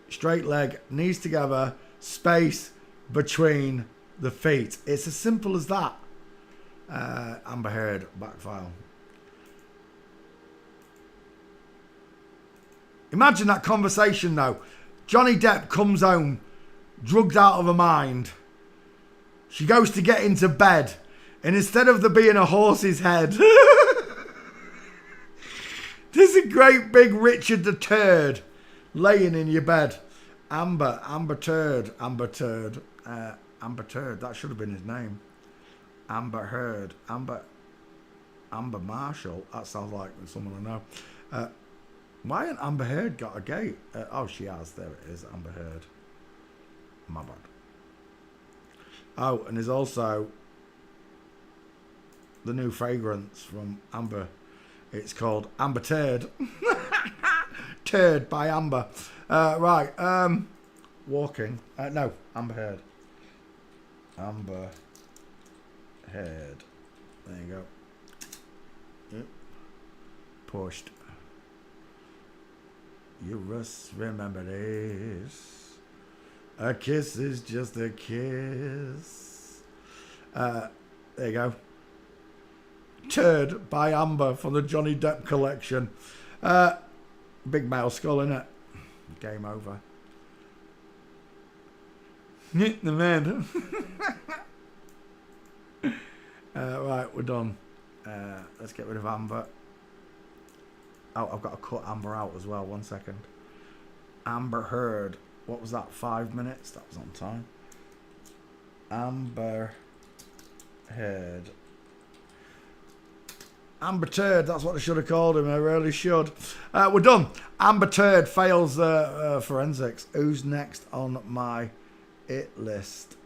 Straight leg, knees together, space between the feet. It's as simple as that. Amber Heard, back file. Imagine that conversation though. Johnny Depp comes home, drugged out of her mind. She goes to get into bed, and instead of there being a horse's head, there's a great big Richard the Turd laying in your bed. Amber Turd. Amber Turd, that should have been his name. Amber Heard. Amber Marshall, that sounds like someone I know. Why hasn't Amber Heard got a gate? Oh, she has. There it is, Amber Heard. My bad. Oh, and there's also the new fragrance from Amber. It's called Amber Turd. Turd by Amber. Right. Walking. No, Amber Heard. Amber Heard. There you go. Yep. Pushed. You must remember this. A kiss is just a kiss. There you go. Turd by Amber from the Johnny Depp collection. Big male skull, innit? Game over. Hit the man. Right, we're done. Let's get rid of Amber. Oh, I've got to cut Amber out as well. 1 second. Amber Heard. What was that? 5 minutes? That was on time. Amber Heard. Amber Turd. That's what I should have called him. I really should. We're done. Amber Turd fails forensics. Who's next on my it list?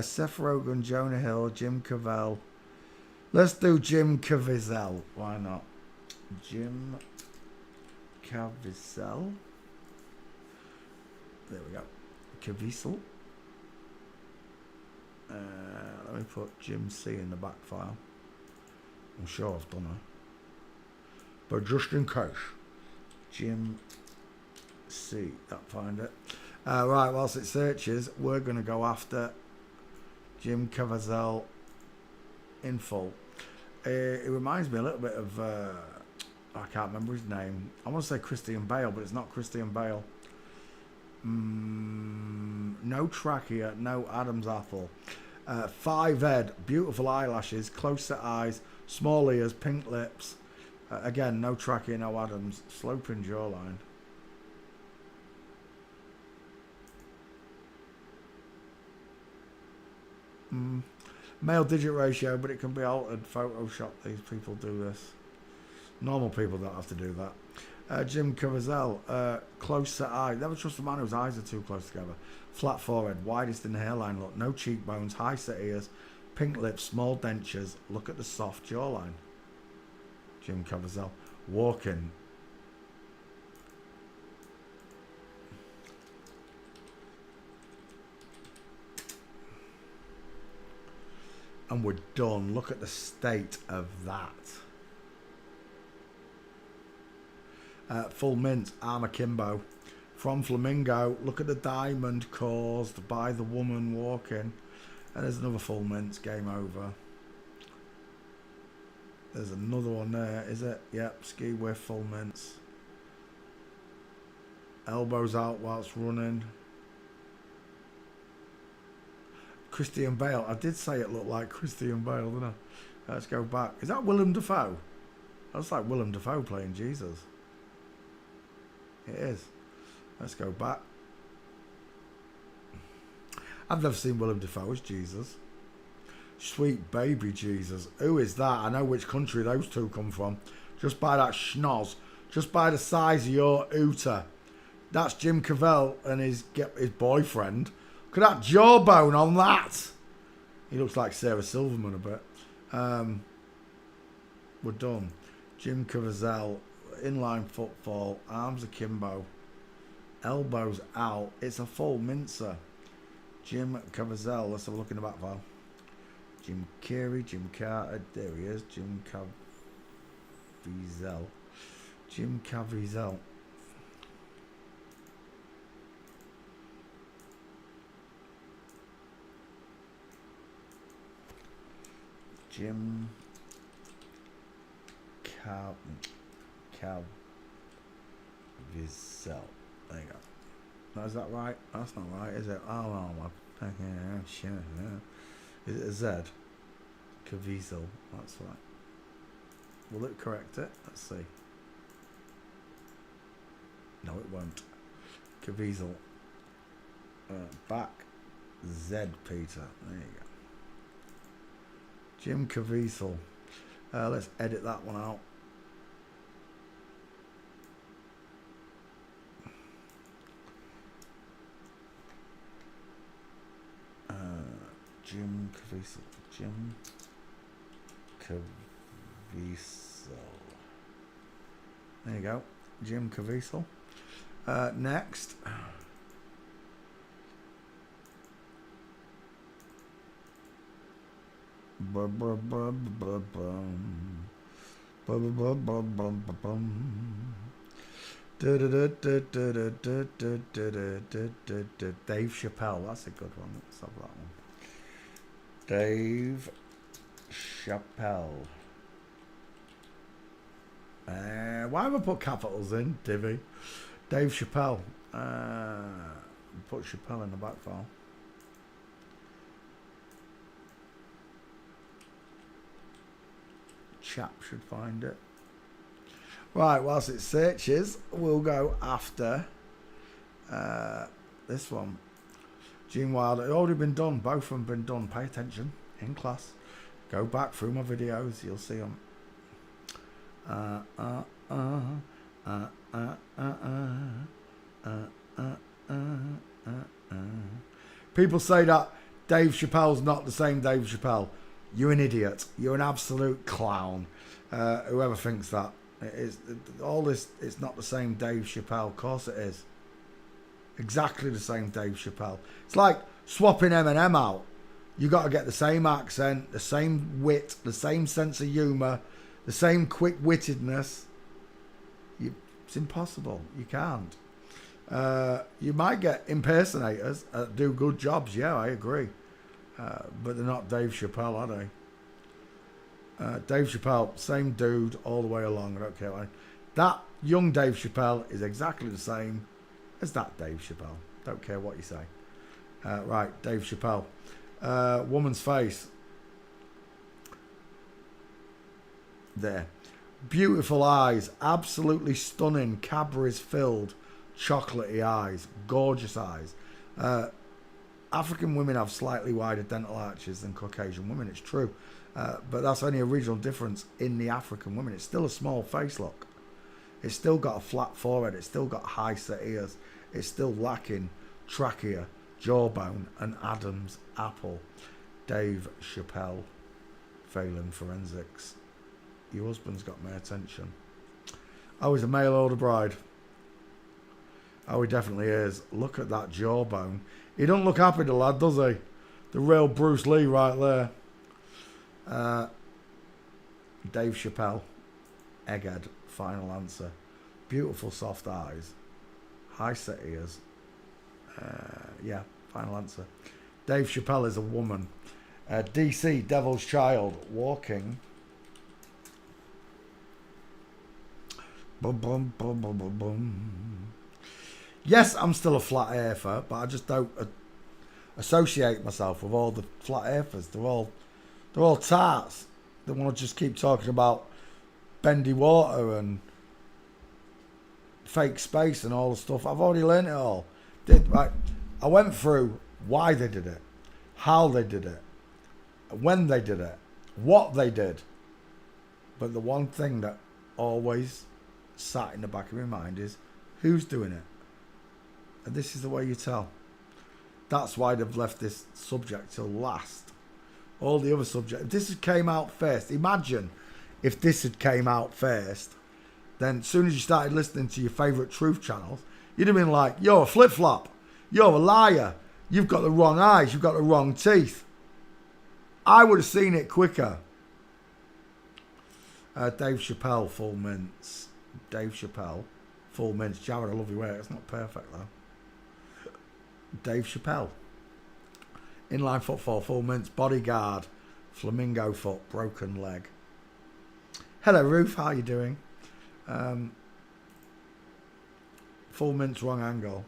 Seth Rogen, Jonah Hill, Jim Cavell. Let's do Jim Caviezel. Why not? Jim Caviezel. There we go. Caviezel. Let me put Jim C in the back file. I'm sure I've done it. But just in case. Jim C. That find it. Right, whilst it searches, we're going to go after Jim Caviezel in full. It reminds me a little bit of, I can't remember his name. I want to say Christian Bale, but it's not Christian Bale. No trachea, no Adam's apple. 5 head, beautiful eyelashes, close set eyes, small ears, pink lips. Again, no trachea, no Adams, sloping jawline. Male digit ratio, but it can be altered. Photoshop. These people do this. Normal people don't have to do that. Jim Caviezel, close set eye. Never trust a man whose eyes are too close together. Flat forehead, widest in the hairline look, no cheekbones, high set ears, pink lips, small dentures. Look at the soft jawline. Jim Caviezel. Walking. And we're done. Look at the state of that. Full mint, Arm Akimbo. From Flamingo, look at the diamond caused by the woman walking. And there's another full mint, game over. There's another one there, is it? Yep, ski whiff, full mints. Elbows out whilst running. Christian Bale. I did say it looked like Christian Bale, didn't I? Let's go back. Is that Willem Dafoe? That's like Willem Dafoe playing Jesus. It is. Let's go back. I've never seen Willem Dafoe as Jesus. Sweet baby Jesus. Who is that? I know which country those two come from. Just by that schnoz. Just by the size of your ooter. That's Jim Cavell and his boyfriend. Look at that jawbone on that. He looks like Sarah Silverman a bit. We're done. Jim Caviezel, inline football, arms akimbo. Elbows out. It's a full mincer. Jim Caviezel. Let's have a look in the back file. Jim Carrey, Jim Carter. There he is. Jim Caviezel. Jim Caviezel. Jim Caviezel. There you go. No, is that right? That's not right, is it? Oh, well, my fucking shit. Is it a Z? Caviezel. That's right. Will it correct it? Let's see. No, it won't. Caviezel. Back. Z, Peter. There you go. Jim Caviezel. Let's edit that one out. Jim Caviezel. Jim Caviezel. There you go. Jim Caviezel. Next. Dave Chappelle. That's a good one. Let's have that one. Dave Chappelle. Why have I put capitals in, Divvy? Dave Chappelle. Put Chappelle in the back file. Chap should find it. Right, whilst it searches, we'll go after this one. Gene Wilder. It's already been done. Both of them been done. Pay attention in class. Go back through my videos. You'll see them. People say that Dave Chappelle's not the same Dave Chappelle. You're an idiot. You're an absolute clown. Whoever thinks that. It is, all this, it's not the same Dave Chappelle. Of course it is. Exactly the same Dave Chappelle. It's like swapping Eminem out. You got to get the same accent, the same wit, the same sense of humour, the same quick-wittedness. It's impossible. You can't. You might get impersonators that do good jobs. Yeah, I agree. But they're not Dave Chappelle, are they? Dave Chappelle, same dude all the way along. I don't care why. That young Dave Chappelle is exactly the same as that Dave Chappelle. Don't care what you say. Right, Dave Chappelle. Woman's face. There. Beautiful eyes. Absolutely stunning. Cadbury's filled. Chocolatey eyes. Gorgeous eyes. African women have slightly wider dental arches than Caucasian women. It's true. But that's only a regional difference in the African women. It's still a small face look. It's still got a flat forehead. It's still got high set ears. It's still lacking trachea, jawbone, and Adam's apple. Dave Chappelle, failing forensics. Your husband's got my attention. Oh, he's a mail order bride. Oh, he definitely is. Look at that jawbone. He don't look happy, the lad, does he? The real Bruce Lee right there. Dave Chappelle, Egghead, final answer. Beautiful soft eyes, high set ears. Yeah, final answer. Dave Chappelle is a woman. DC, Devil's Child, walking. Boom, boom, boom, boom, boom, boom. Yes, I'm still a flat earther, but I just don't associate myself with all the flat earthers. They're all tarts. They want to just keep talking about bendy water and fake space and all the stuff. I've already learned it all. I went through why they did it, how they did it, when they did it, what they did. But the one thing that always sat in the back of my mind is who's doing it. And this is the way you tell. That's why they've left this subject till last. All the other subjects. If this had came out first, imagine if this had came out first, then as soon as you started listening to your favourite truth channels, You'd have been like, you're a flip-flop. You're a liar. You've got the wrong eyes. You've got the wrong teeth. I would have seen it quicker. Dave Chappelle, full mints. Dave Chappelle, full mints. Jared, I love your hair. It's not perfect, though. Dave Chappelle. Inline footfall, full mints. Bodyguard. Flamingo foot. Broken leg. Hello, Ruth. How are you doing? Full mints, wrong angle.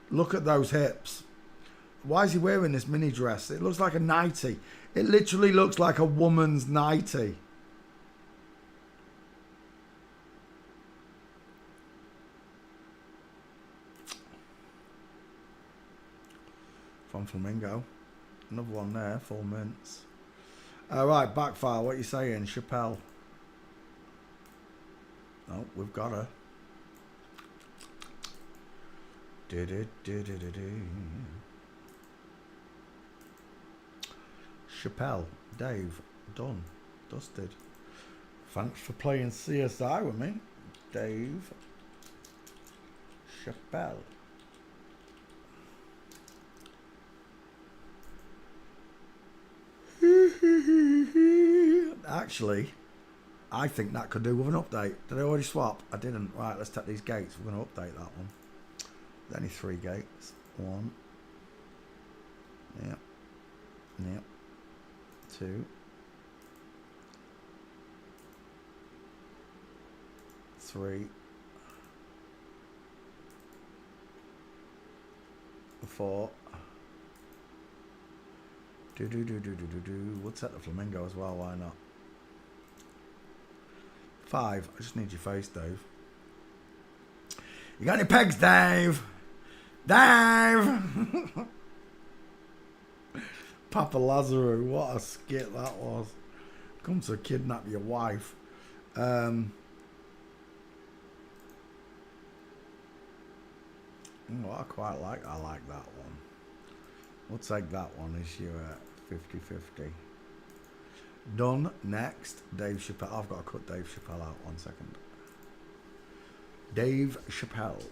Look at those hips. Why is he wearing this mini dress? It looks like a nightie. It literally looks like a woman's nightie. From Flamingo. Another one there, full mints. Alright, backfire, what are you saying? Chappelle. Oh, we've got her. Chappelle, Dave, done, dusted. Thanks for playing CSI with me, Dave Chappelle. Actually, I think that could do with an update. Did I already swap? I didn't. Right, let's take these gates. We're going to update that one. There's only 3 gates. 1. Yep. Yep. 2. 3. 4. We'll set the Flamingo as well, why not? 5. I just need your face, Dave. You got any pegs, Dave? Dave! Papa Lazarus, what a skit that was. Come to kidnap your wife. Oh, I quite like that one. We'll take that one as your 50-50. Done. Next, Dave Chappelle. I've got to cut Dave Chappelle out. 1 second. Dave Chappelle.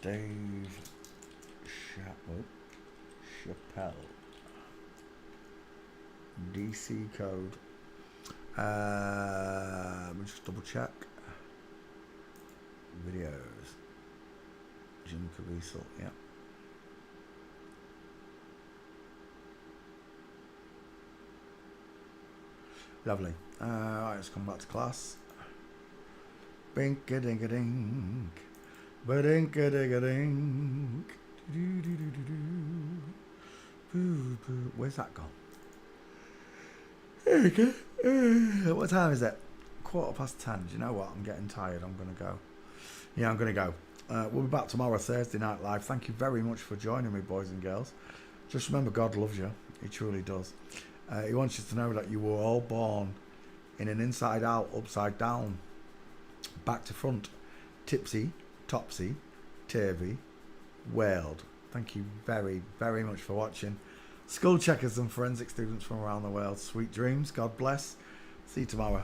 Dave Chappelle. DC code. Let me just double check. Videos. Jim Caviezel, yeah. Lovely. Alright, let's come back to class. Bink-a-dink-a-dink. Ba-dink-a-dink-a-dink. Where's that gone? There we go. What time is it? 10:15. Do you know what? I'm getting tired. I'm going to go. Yeah, I'm going to go. We'll be back tomorrow, Thursday Night Live. Thank you very much for joining me, boys and girls. Just remember, God loves you. He truly does. He wants you to know that you were all born in an inside out, upside down, back to front, tipsy, topsy, turvy world. Thank you very, very much for watching. School checkers and forensic students from around the world. Sweet dreams. God bless. See you tomorrow.